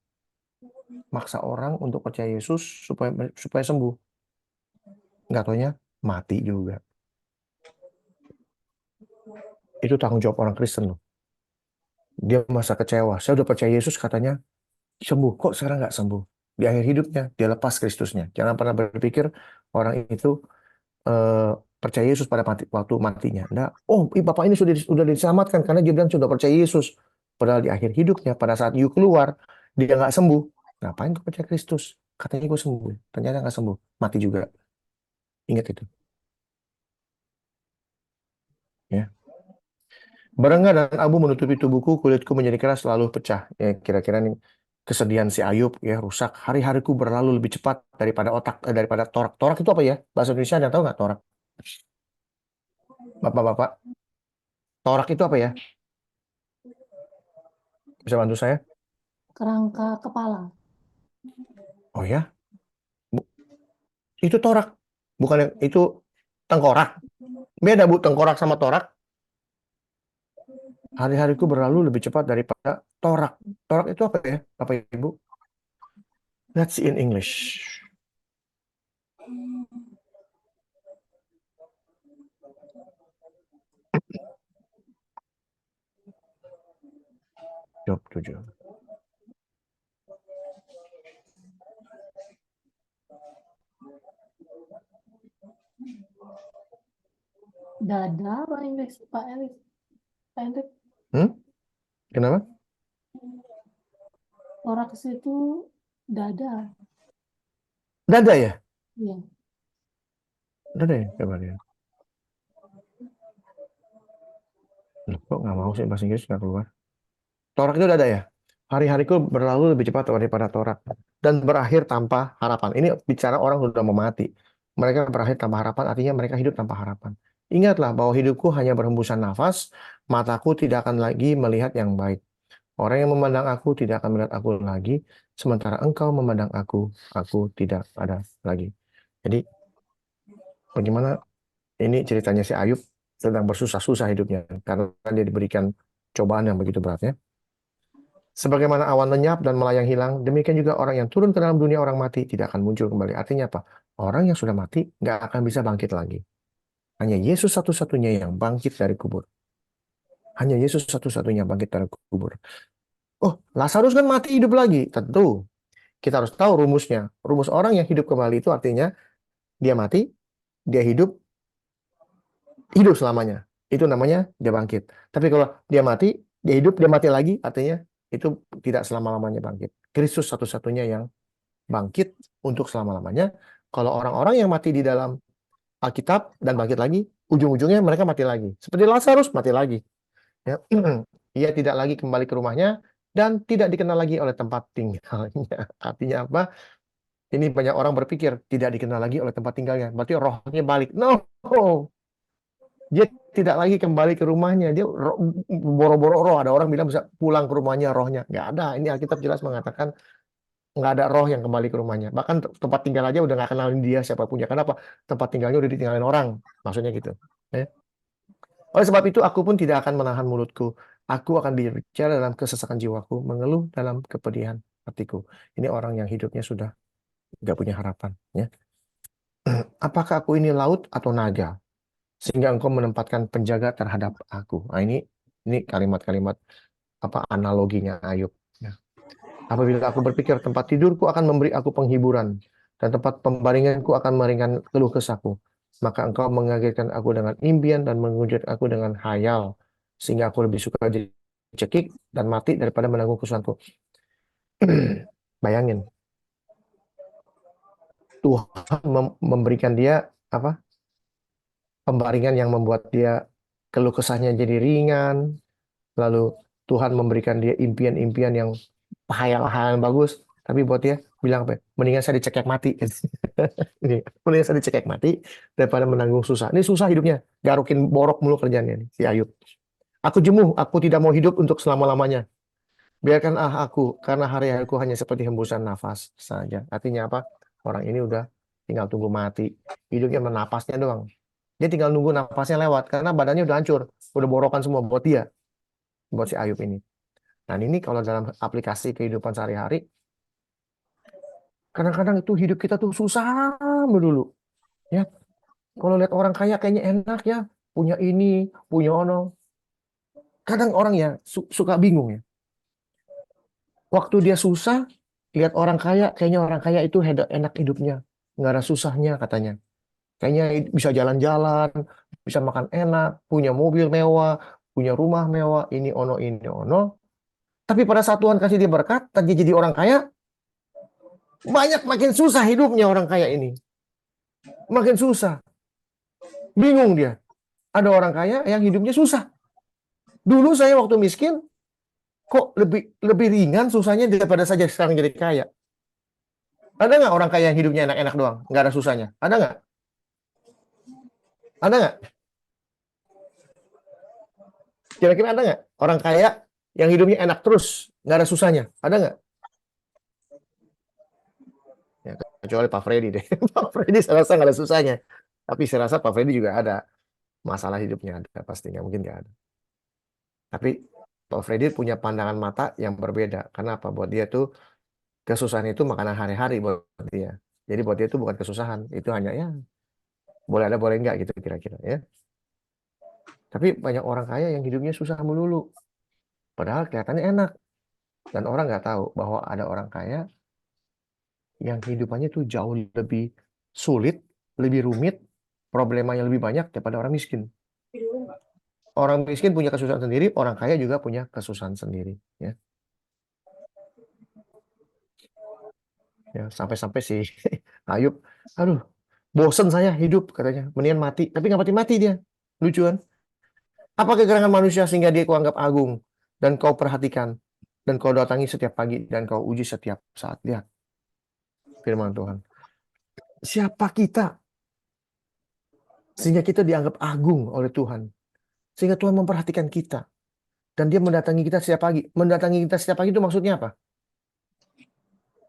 Maksa orang untuk percaya Yesus supaya sembuh. Nggak taunya mati juga. Itu tanggung jawab orang Kristen loh. Dia masa kecewa. Saya udah percaya Yesus katanya sembuh. Kok sekarang nggak sembuh? Di akhir hidupnya dia lepas Kristusnya. Jangan pernah berpikir orang itu percaya Yesus pada waktu matinya. Nah, Bapak ini sudah diselamatkan karena dia bilang sudah percaya Yesus. Padahal di akhir hidupnya, pada saat you keluar, dia nggak sembuh. Ngapain kau percaya Kristus? Katanya gue sembuh. Ternyata nggak sembuh. Mati juga. Ingat itu. Ya. Berengah dan abu menutupi tubuhku, kulitku menjadi keras selalu pecah. Ya, kira-kira nih kesedihan si Ayub ya rusak. Hari-hariku berlalu lebih cepat daripada torak. Torak itu apa ya? Bahasa Indonesia ada tahu nggak torak? Bapak-bapak, torak itu apa ya? Bisa bantu saya? Kerangka kepala. Oh ya, itu torak. Bukan itu tengkorak. Beda Bu, tengkorak sama torak. Hari-hariku berlalu lebih cepat daripada torak. Torak itu apa ya, Bapak Ibu? That's in English. Job 7. Dada Pak Inggris, Pak Erik. Pak Erik, Kenapa? toraks itu dada. Dada ya? Iya. Dada ya? Coba lihat. Loh, kok nggak mau sih bahasa Inggris nggak keluar? Torak itu dada ya? Hari-hariku berlalu lebih cepat daripada torak. Dan berakhir tanpa harapan. Ini bicara orang sudah mau mati. Mereka berakhir tanpa harapan, artinya mereka hidup tanpa harapan. Ingatlah bahwa hidupku hanya berhembusan nafas, mataku tidak akan lagi melihat yang baik. Orang yang memandang aku tidak akan melihat aku lagi, sementara engkau memandang aku tidak ada lagi. Jadi, bagaimana ini ceritanya si Ayub sedang bersusah-susah hidupnya, karena dia diberikan cobaan yang begitu beratnya. Sebagaimana awan lenyap dan melayang hilang, demikian juga orang yang turun ke dalam dunia orang mati tidak akan muncul kembali. Artinya apa? Orang yang sudah mati nggak akan bisa bangkit lagi. Hanya Yesus satu-satunya yang bangkit dari kubur. Hanya Yesus satu-satunya bangkit dari kubur. Oh, Lazarus kan mati hidup lagi. Tentu, kita harus tahu rumusnya. Rumus orang yang hidup kembali itu artinya dia mati, dia hidup selamanya. Itu namanya dia bangkit. Tapi kalau dia mati, dia hidup, dia mati lagi, artinya itu tidak selama-lamanya bangkit. Kristus satu-satunya yang bangkit untuk selama-lamanya. Kalau orang-orang yang mati di dalam Alkitab dan bangkit lagi, ujung-ujungnya mereka mati lagi. Seperti Lazarus mati lagi. Ya. Ia tidak lagi kembali ke rumahnya dan tidak dikenal lagi oleh tempat tinggalnya. Artinya apa? Ini banyak orang berpikir tidak dikenal lagi oleh tempat tinggalnya. Berarti rohnya balik. No. Dia tidak lagi kembali ke rumahnya. Dia boro-boro roh. Ada orang bilang bisa pulang ke rumahnya rohnya. Nggak ada. Ini Alkitab jelas mengatakan nggak ada roh yang kembali ke rumahnya. Bahkan tempat tinggal aja udah nggak kenalin dia siapa punya. Kenapa? Tempat tinggalnya udah ditinggalin orang. Maksudnya gitu. Ya. Oleh sebab itu aku pun tidak akan menahan mulutku. Aku akan berbicara dalam kesesakan jiwaku, mengeluh dalam kepedihan hatiku. Ini orang yang hidupnya sudah nggak punya harapan. Ya. Apakah aku ini laut atau naga? Sehingga engkau menempatkan penjaga terhadap aku. Nah, ini kalimat-kalimat apa analoginya Ayub. Ya. Apabila aku berpikir tempat tidurku akan memberi aku penghiburan dan tempat pembaringanku akan meringankan keluh kesahku, maka engkau mengagetkan aku dengan impian dan mengujud aku dengan hayal, sehingga aku lebih suka dicekik dan mati daripada menanggung kesusahanku. Bayangin, Tuhan memberikan dia apa? Pembaringan yang membuat dia keluh kesahnya jadi ringan, lalu Tuhan memberikan dia impian-impian yang hayal-hayal bagus, tapi buat dia bilang apa? Mendingan saya dicekek mati. Mendingan saya dicekek mati daripada menanggung susah. Ini susah hidupnya, garukin borok mulu kerjaannya nih, si Ayub. Aku jemuh, aku tidak mau hidup untuk selama-lamanya. Biarkan aku, karena hari-hariku hanya seperti hembusan nafas saja. Artinya apa? Orang ini udah tinggal tunggu mati. Hidupnya menapasnya doang. Dia tinggal nunggu napasnya lewat, karena badannya udah hancur. Udah borokan semua buat dia, buat si Ayub ini. Nah ini kalau dalam aplikasi kehidupan sehari-hari, kadang-kadang itu hidup kita tuh susah dulu. Ya, kalau lihat orang kaya kayaknya enak ya, punya ini, punya ono. Kadang orang ya suka bingung ya. Waktu dia susah, lihat orang kaya, kayaknya orang kaya itu enak hidupnya, nggak ada susahnya katanya. Kayaknya bisa jalan-jalan, bisa makan enak, punya mobil mewah, punya rumah mewah, ini ono. Tapi pada saat Tuhan kasih dia berkat, dan dia jadi orang kaya, makin susah hidupnya orang kaya ini. Makin susah. Bingung dia. Ada orang kaya yang hidupnya susah. Dulu saya waktu miskin, kok lebih ringan susahnya daripada saja sekarang jadi kaya. Ada nggak orang kaya yang hidupnya enak-enak doang? Nggak ada susahnya? Ada nggak? Ada nggak? Kira-kira ada nggak? Orang kaya yang hidupnya enak terus, nggak ada susahnya? Ada nggak? Ya, kecuali Pak Freddy deh. Pak Freddy saya rasa nggak ada susahnya. Tapi saya rasa Pak Freddy juga ada masalah hidupnya. Ada, pasti nggak mungkin nggak ada. Tapi Pak Freddy punya pandangan mata yang berbeda. Kenapa? Buat dia tuh kesusahan itu makanan hari-hari buat dia. Jadi buat dia itu bukan kesusahan. Itu hanya ya boleh ada boleh enggak gitu kira-kira ya. Tapi banyak orang kaya yang hidupnya susah melulu. Padahal kelihatannya enak. Dan orang nggak tahu bahwa ada orang kaya yang kehidupannya tuh jauh lebih sulit, lebih rumit, problemanya lebih banyak daripada orang miskin. Orang miskin punya kesusahan sendiri, orang kaya juga punya kesusahan sendiri. Ya, ya sampai-sampai si Ayub, aduh, bosen saya hidup katanya, mendingan mati. Tapi nggak mati-mati dia, lucu kan? Apa kegerangan manusia sehingga dia kuanggap agung dan kau perhatikan dan kau datangi setiap pagi dan kau uji setiap saat. Lihat firman Tuhan. Siapa kita sehingga kita dianggap agung oleh Tuhan? Sehingga Tuhan memperhatikan kita. Dan dia mendatangi kita setiap pagi. Mendatangi kita setiap pagi itu maksudnya apa?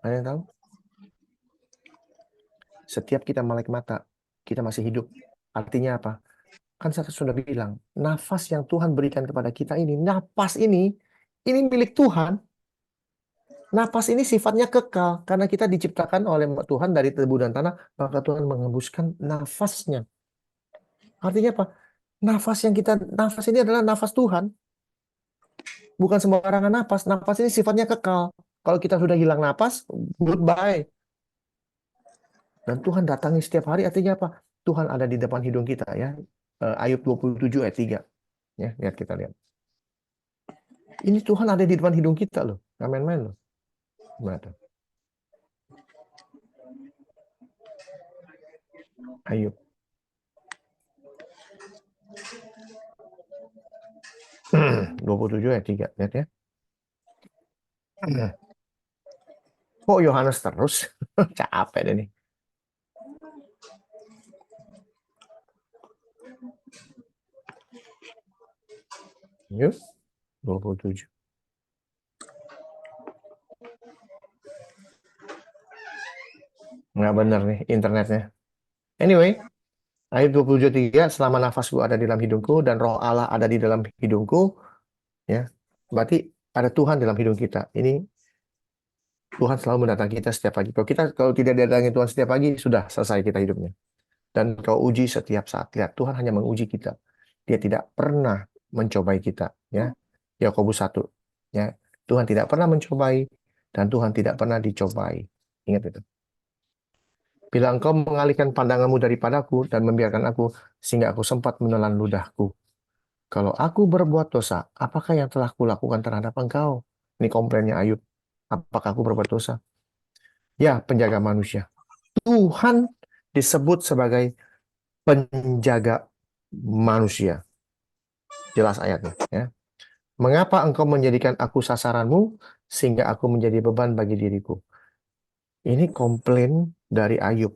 Ada yang tahu? Setiap kita melek mata, kita masih hidup. Artinya apa? Kan saya sudah bilang, nafas yang Tuhan berikan kepada kita ini, nafas ini milik Tuhan. Napas ini sifatnya kekal karena kita diciptakan oleh Tuhan dari debu dan tanah, maka Tuhan mengembuskan nafasnya. Artinya apa? Nafas ini adalah nafas Tuhan, bukan sembarangan nafas. Nafas ini sifatnya kekal. Kalau kita sudah hilang napas, goodbye. Dan Tuhan datangi setiap hari, artinya apa? Tuhan ada di depan hidung kita ya. Ayub 27 ayat 3. Ya, lihat kita lihat. Ini Tuhan ada di depan hidung kita loh. Nggak main-main loh. Gimana tuh? Ayub. 27 ayat 3. Lihat ya. Kok Yohanes terus? Capek deh nih. Yuk, 27. Nggak bener nih internetnya. Anyway, ayat 27:3, selama nafasku ada di dalam hidungku dan roh Allah ada di dalam hidungku, ya. Berarti ada Tuhan dalam hidung kita. Ini Tuhan selalu mendatangi kita setiap pagi. Kalau tidak didatangi Tuhan setiap pagi, sudah selesai kita hidupnya. Dan kau uji setiap saat. Lihat, Tuhan hanya menguji kita. Dia tidak pernah mencobai kita, ya. Yakobus 1, ya. Tuhan tidak pernah mencobai dan Tuhan tidak pernah dicobai. Ingat itu. Bila engkau mengalihkan pandanganmu daripadaku dan membiarkan aku sehingga aku sempat menelan ludahku. Kalau aku berbuat dosa, apakah yang telah kulakukan terhadap engkau? Ini komplainnya Ayub. Apakah aku berbuat dosa? Ya, penjaga manusia. Tuhan disebut sebagai penjaga manusia. Jelas ayatnya, ya. Mengapa engkau menjadikan aku sasaranmu sehingga aku menjadi beban bagi diriku? Ini komplain dari Ayub.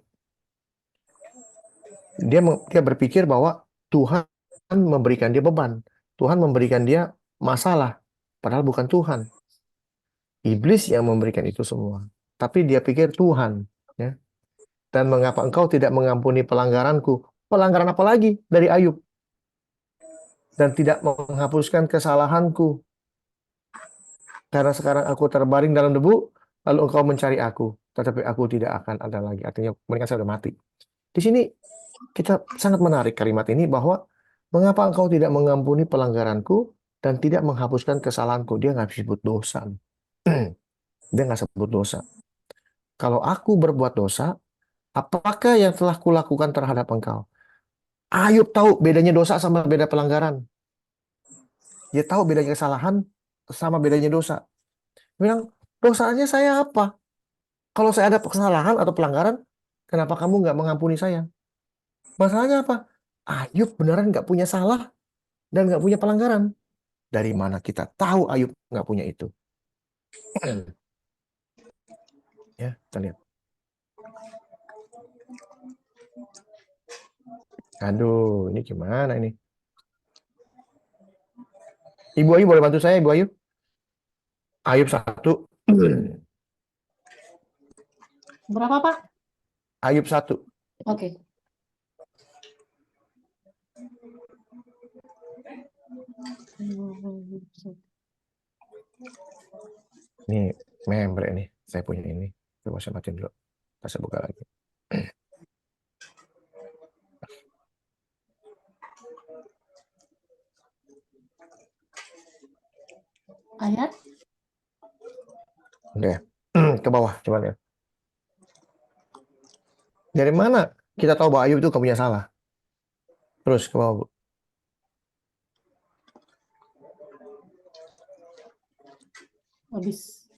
Dia berpikir bahwa Tuhan memberikan dia beban. Tuhan memberikan dia masalah. Padahal bukan Tuhan. Iblis yang memberikan itu semua. Tapi dia pikir Tuhan. Ya. Dan mengapa engkau tidak mengampuni pelanggaranku? Pelanggaran apa lagi dari Ayub? Dan tidak menghapuskan kesalahanku. Karena sekarang aku terbaring dalam debu, lalu engkau mencari aku. Tetapi aku tidak akan ada lagi. Artinya mereka sudah mati. Di sini kita sangat menarik kalimat ini bahwa mengapa engkau tidak mengampuni pelanggaranku dan tidak menghapuskan kesalahanku. Dia nggak sebut dosa. Dia nggak sebut dosa. Kalau aku berbuat dosa, apakah yang telah kulakukan terhadap engkau? Ayub tahu bedanya dosa sama beda pelanggaran. Dia tahu bedanya kesalahan sama bedanya dosa. Dia bilang, dosanya saya apa? Kalau saya ada kesalahan atau pelanggaran, kenapa kamu nggak mengampuni saya? Masalahnya apa? Ayub beneran nggak punya salah dan nggak punya pelanggaran. Dari mana kita tahu Ayub nggak punya itu? Ya, kita lihat. Aduh, ini gimana ini? Ibu Ayu boleh bantu saya, Ibu Ayu? Ayub 1. Berapa, Pak? Ayub 1. Oke. Ini membre nih. Saya punya ini. Coba saya matiin dulu. Saya buka lagi. Ayat? Udah ya. Ke bawah, coba lihat. Dari mana kita tahu bahwa Ayub itu nggak punya salah? Terus ke bawah, Bu. Habis.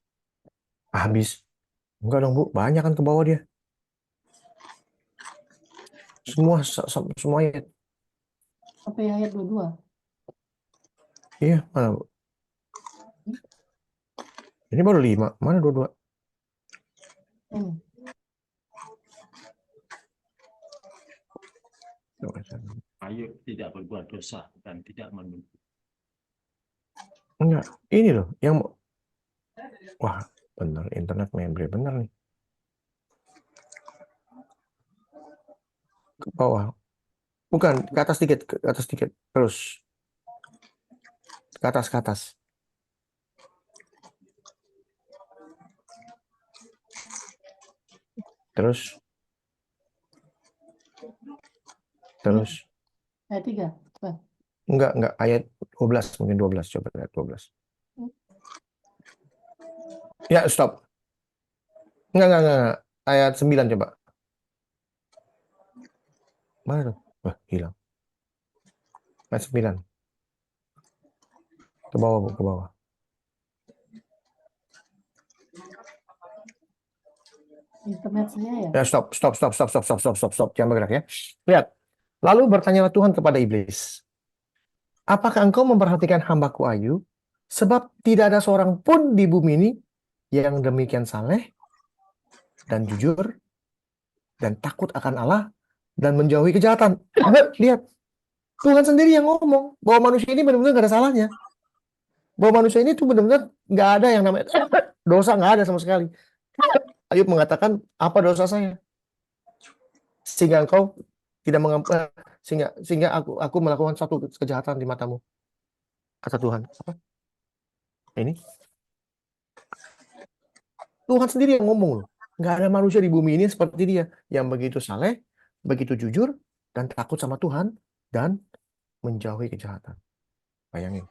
Habis. Enggak dong, Bu. Banyak kan ke bawah dia. Semua ayat. Sampai ayat 22. Iya, mana, Bu? Ini baru 5. Mana 22? Ini. Ayub tidak berbuat dosa dan tidak menuduh. Enggak. Ini loh. Wah, bener. Internet membre. Bener nih. Ke bawah. Bukan. Ke atas dikit. Ke atas dikit. Terus. Ke atas. Terus, Ayat 3. Coba. enggak, ayat 12, mungkin 12, coba lihat 12. Ya, stop. Enggak. Ayat 9 coba. Mana tuh? Wah, hilang. Ayat 9. Ke bawah, Bu, ke bawah. Internet saya ya. Ya, stop. Jangan bergerak ya. Lihat. Lalu bertanyalah Tuhan kepada iblis, apakah engkau memperhatikan hambaku Ayub? Sebab tidak ada seorang pun di bumi ini yang demikian saleh dan jujur dan takut akan Allah dan menjauhi kejahatan. Lihat, Tuhan sendiri yang ngomong bahwa manusia ini benar-benar nggak ada salahnya. Bahwa manusia ini tuh benar-benar nggak ada yang namanya dosa, nggak ada sama sekali. Ayub mengatakan, apa dosa saya? Sehingga engkau tidak mengampuni, sehingga aku melakukan satu kejahatan di matamu. Kata Tuhan. Apa? Ini Tuhan sendiri yang ngomong loh. Nggak ada manusia di bumi ini seperti dia. Yang begitu saleh, begitu jujur, dan takut sama Tuhan, dan menjauhi kejahatan. Bayangin.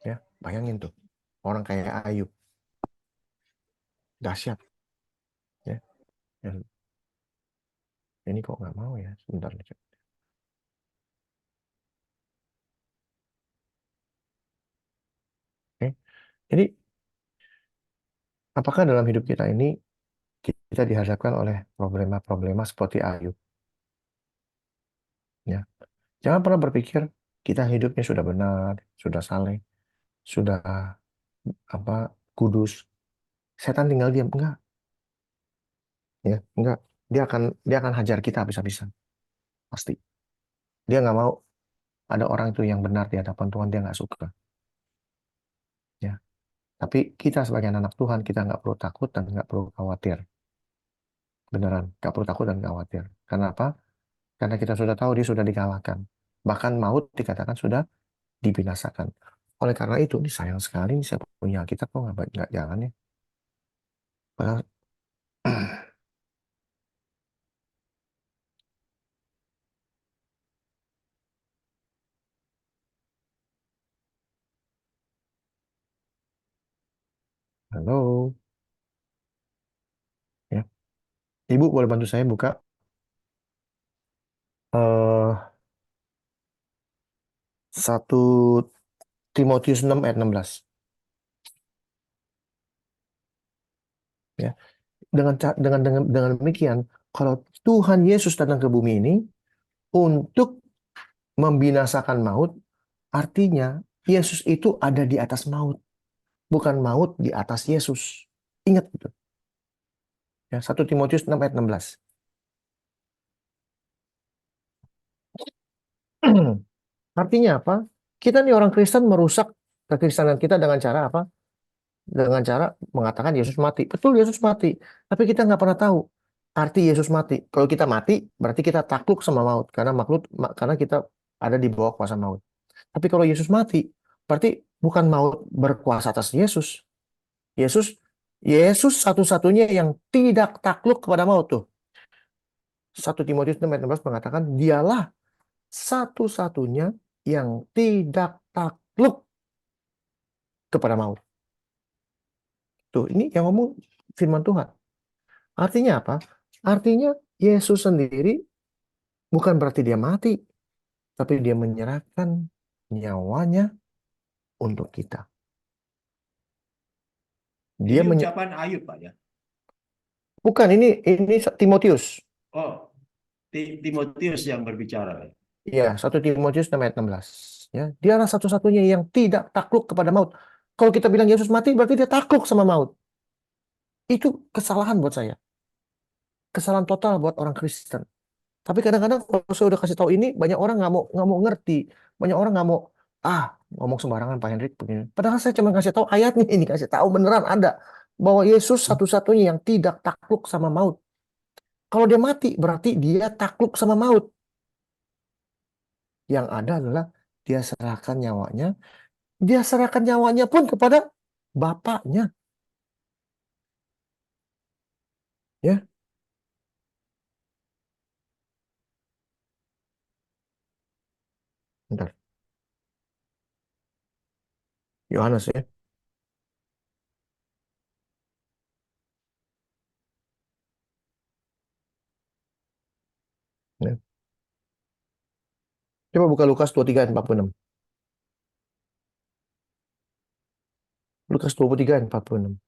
Ya, bayangin tuh. Orang kayak Ayub. Dahsyat. Ya. Ini kok nggak mau ya? Sebentar. Oke. Jadi, apakah dalam hidup kita ini kita dihadapkan oleh problema-problema seperti Ayub? Ya. Jangan pernah berpikir kita hidupnya sudah benar, sudah saleh, sudah kudus. Setan tinggal diam. Enggak. Ya, enggak. Dia akan hajar kita habis-habisan. Pasti. Dia nggak mau ada orang itu yang benar di hadapan Tuhan, dia nggak suka. Ya. Tapi kita sebagai anak Tuhan, kita nggak perlu takut dan nggak perlu khawatir. Beneran, nggak perlu takut dan khawatir. Karena apa? Karena kita sudah tahu dia sudah dikalahkan. Bahkan maut dikatakan sudah dibinasakan. Oleh karena itu, ini sayang sekali nih saya punya Alkitab kok nggak jalan ya. Padahal halo, ya. Ibu boleh bantu saya buka 1 Timotius 6 ayat 16. Ya. Dengan demikian, kalau Tuhan Yesus datang ke bumi ini untuk membinasakan maut, artinya Yesus itu ada di atas maut, bukan maut di atas Yesus. Ingat itu. Ya, 1 Timotius 6 ayat 16. Artinya apa? Kita nih orang Kristen merusak kekristenan kita dengan cara apa? Dengan cara mengatakan Yesus mati. Betul, Yesus mati. Tapi kita nggak pernah tahu arti Yesus mati. Kalau kita mati, berarti kita takluk sama maut. Karena kita ada di bawah kuasa maut. Tapi kalau Yesus mati, berarti bukan maut berkuasa atas Yesus. Yesus satu-satunya yang tidak takluk kepada maut tuh. 1 Timotius 6 ayat 16 mengatakan, dialah satu-satunya yang tidak takluk kepada maut. Tuh, ini yang ngomong firman Tuhan. Artinya apa? Artinya Yesus sendiri bukan berarti dia mati, tapi dia menyerahkan nyawanya untuk kita. Dia Ini menye- ucapan Ayub, Pak ya. bukan ini Timotius. Oh, Timotius yang berbicara. Iya, 1 Timotius 6 ayat 16. Ya, dialah satu-satunya yang tidak takluk kepada maut. Kalau kita bilang Yesus mati, berarti dia takluk sama maut. Itu kesalahan buat saya. Kesalahan total buat orang Kristen. Tapi kadang-kadang kalau saya udah kasih tahu ini, banyak orang nggak mau ngerti. Banyak orang nggak mau, ngomong sembarangan Pak Hendrik begini. Padahal saya cuma kasih tahu ayatnya ini, kasih tahu beneran ada. Bahwa Yesus satu-satunya yang tidak takluk sama maut. Kalau dia mati, berarti dia takluk sama maut. Yang ada adalah dia serahkan nyawanya. Dia serahkan nyawanya pun kepada Bapaknya. Ya, bentar. Yohanes ya. Ya. Coba buka Lukas 23 ayat 46. Lukas 23 ayat 46.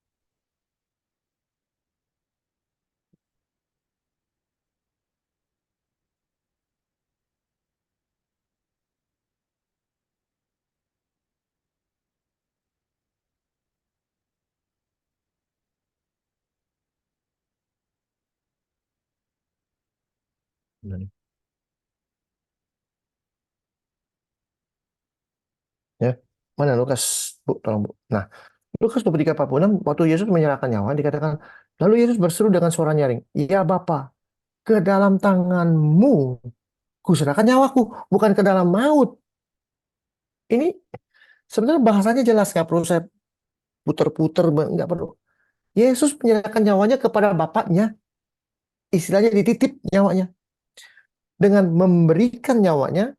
Benar. Ya. Mana Lukas, Bu? Tolong, Bu. Nah, Lukas 23:46, waktu Yesus menyerahkan nyawa, dikatakan, lalu Yesus berseru dengan suara nyaring, "Ya Bapa, ke dalam tanganmu kuserahkan nyawaku, bukan ke dalam maut." Ini sebenarnya bahasanya jelas, nggak perlu saya puter-puter, nggak perlu. Yesus menyerahkan nyawanya kepada Bapaknya, istilahnya dititip nyawanya. Dengan memberikan nyawanya,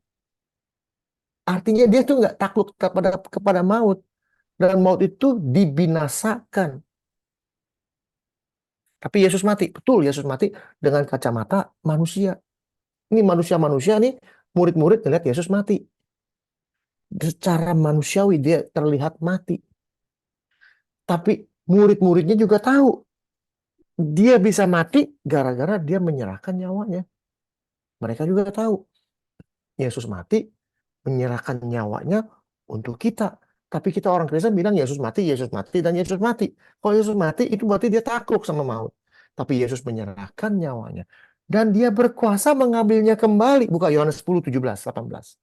artinya dia tuh nggak takut kepada maut. Dan maut itu dibinasakan. Tapi Yesus mati, betul Yesus mati dengan kacamata manusia. Ini manusia-manusia nih, murid-murid ngeliat Yesus mati. Secara manusiawi dia terlihat mati. Tapi murid-muridnya juga tahu dia bisa mati gara-gara dia menyerahkan nyawanya. Mereka juga tahu Yesus mati menyerahkan nyawanya untuk kita. Tapi kita orang Kristen bilang Yesus mati, dan Yesus mati. Kalau Yesus mati, itu berarti dia takluk sama maut. Tapi Yesus menyerahkan nyawanya. Dan dia berkuasa mengambilnya kembali. Buka Yohanes 10, 17, 18.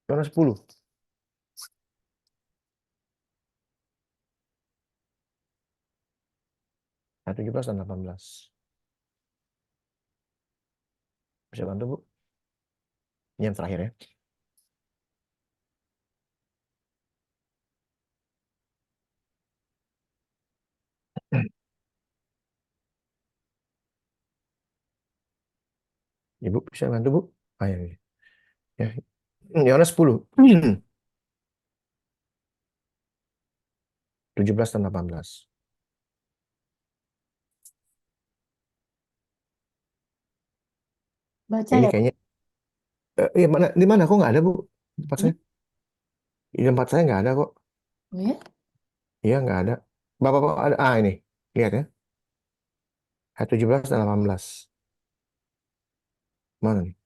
Yohanes 10, ayat 17 dan 18. Bisa bantu, Bu? Ini yang terakhir ya. Ibu bisa bantu, Bu? Ayo. Ya. Yohanes 10, 17 dan 18. Baca Ini ya. kayaknya, di mana kok nggak ada, Bu? Di tempat Hmm? saya. Di tempat saya nggak ada kok. Oh ya? Iya, nggak ada. Bapak ada. Ah, ini. Lihat ya. Ayat 17 dan 18. Mana nih?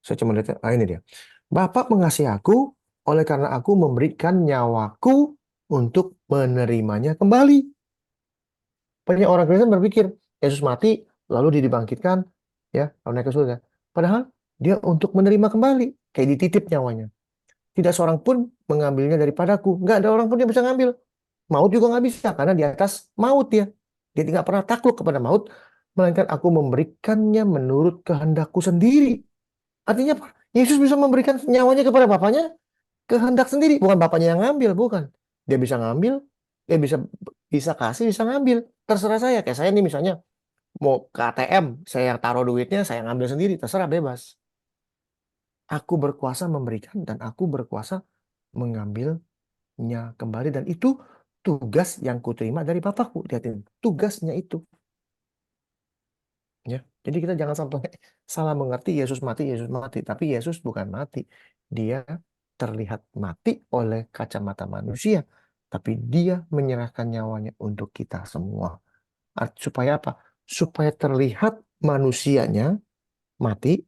Saya cuma lihat. Ah, ini dia. Bapak mengasihi aku, oleh karena aku memberikan nyawaku untuk menerimanya kembali. Banyak orang Kristen berpikir, Yesus mati, lalu dia dibangkitkan, ya, lalu naik ke surga. Padahal, dia untuk menerima kembali. Kayak dititip nyawanya. Tidak seorang pun mengambilnya daripadaku. Nggak ada orang pun yang bisa ngambil. Maut juga nggak bisa, karena di atas maut dia. Dia tidak pernah takluk kepada maut, melainkan aku memberikannya menurut kehendakku sendiri. Artinya apa? Yesus bisa memberikan nyawanya kepada Bapaknya, kehendak sendiri. Bukan Bapaknya yang ngambil, bukan. Dia bisa ngambil, dia bisa bisa kasih, bisa ngambil. Terserah saya. Kayak saya nih misalnya, mau ke ATM, saya yang taruh duitnya, saya ngambil sendiri. Terserah, bebas. Aku berkuasa memberikan, dan aku berkuasa mengambilnya kembali. Dan itu tugas yang kuterima dari Bapakku. Lihatin, tugasnya itu. Ya, jadi kita jangan sampai salah mengerti Yesus mati, Yesus mati. Tapi Yesus bukan mati. Dia terlihat mati oleh kacamata manusia. Tapi dia menyerahkan nyawanya untuk kita semua. Supaya apa? Supaya terlihat manusianya mati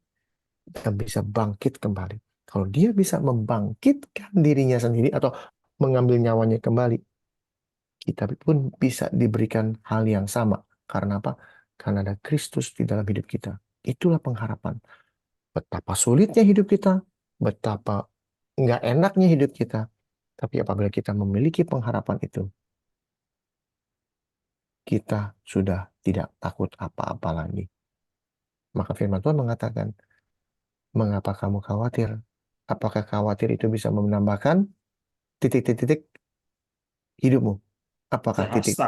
dan bisa bangkit kembali. Kalau dia bisa membangkitkan dirinya sendiri atau mengambil nyawanya kembali, kita pun bisa diberikan hal yang sama. Karena apa? Karena ada Kristus di dalam hidup kita. Itulah pengharapan. Betapa sulitnya hidup kita, betapa nggak enaknya hidup kita. Tapi apabila kita memiliki pengharapan itu, kita sudah tidak takut apa-apa lagi. Maka firman Tuhan mengatakan, mengapa kamu khawatir? Apakah khawatir itu bisa menambahkan titik-titik hidupmu? Apakah titik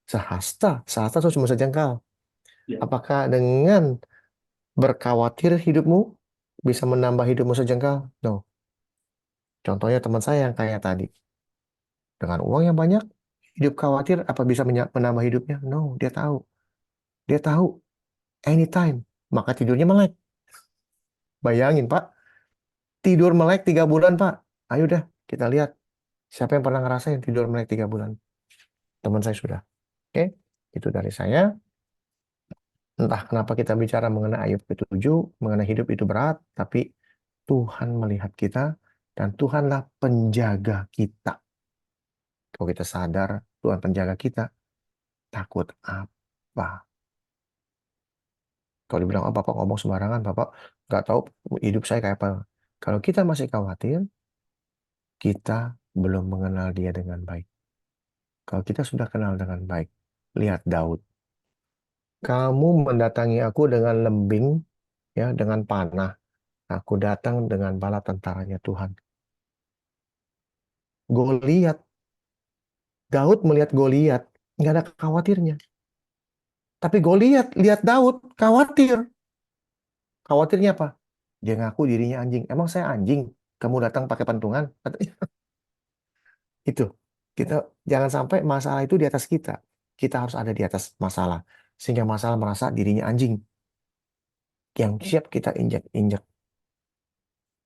Sehasta. sehasta itu cuma sejengkal. Ya. Apakah dengan berkhawatir hidupmu bisa menambah hidupmu sejengkal? No. Contohnya teman saya yang kaya tadi. Dengan uang yang banyak, hidup khawatir apa bisa menambah hidupnya? No, dia tahu. Dia tahu anytime. Maka tidurnya melek. Bayangin, Pak. Tidur melek 3 bulan, Pak. Ayo dah, kita lihat. Siapa yang pernah ngerasain tidur melek 3 bulan? Teman saya sudah. Oke, itu dari saya. Entah kenapa kita bicara mengenai Ayub ke-7, mengenai hidup itu berat, tapi Tuhan melihat kita, dan Tuhanlah penjaga kita. Kalau kita sadar Tuhan penjaga kita, takut apa? Kalau dibilang, oh Bapak ngomong sembarangan, Bapak nggak tahu hidup saya kayak apa. Kalau kita masih khawatir, kita belum mengenal dia dengan baik. Kalau kita sudah kenal dengan baik, lihat Daud. Kamu mendatangi aku dengan lembing, ya, dengan panah. Aku datang dengan bala tentaranya Tuhan. Goliat, Daud melihat Goliat, nggak ada khawatirnya. Tapi Goliat lihat Daud, khawatir. Khawatirnya apa? Dia ngaku dirinya anjing. Emang saya anjing? Kamu datang pakai pentungan? Itu. Kita jangan sampai masalah itu di atas kita. Kita harus ada di atas masalah. Sehingga masalah merasa dirinya anjing. Yang siap kita injak-injak.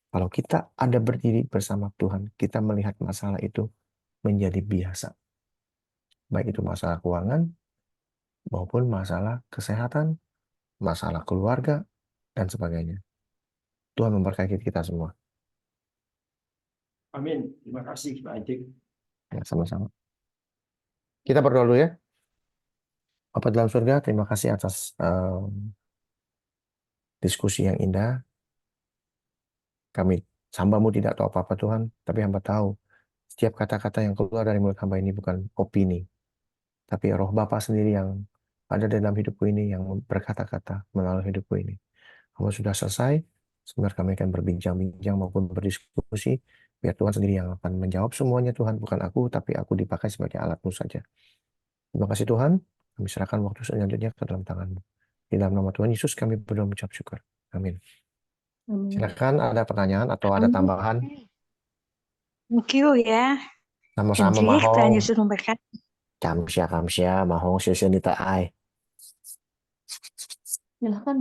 Kalau kita ada berdiri bersama Tuhan, kita melihat masalah itu menjadi biasa. Baik itu masalah keuangan, maupun masalah kesehatan, masalah keluarga, dan sebagainya. Tuhan memberkati kita semua. Amin. Terima kasih Pak Ajik. Ya, sama-sama. Kita berdoa dulu ya. Bapa dalam surga, terima kasih atas diskusi yang indah. Kami, hamba-Mu tidak tahu apa-apa Tuhan, tapi hamba tahu setiap kata-kata yang keluar dari mulut hamba ini bukan opini, tapi roh Bapa sendiri yang ada dalam hidupku ini, yang berkata-kata melalui hidupku ini. Hamba sudah selesai, sebenarnya kami akan berbincang-bincang maupun berdiskusi, biar Tuhan sendiri yang akan menjawab semuanya Tuhan, bukan aku, tapi aku dipakai sebagai alat-Mu saja. Terima kasih Tuhan, kami serahkan waktu selanjutnya ke dalam tangan-Mu. Di dalam nama Tuhan Yesus kami berdoa mengucap syukur. Amin. Amin. Silakan ada pertanyaan atau ada tambahan. Thank you ya. Sama-sama Janji Tuhan Mahong. Yesus memberkati. Kamsia, Mahong, Susunita Ai. Silahkan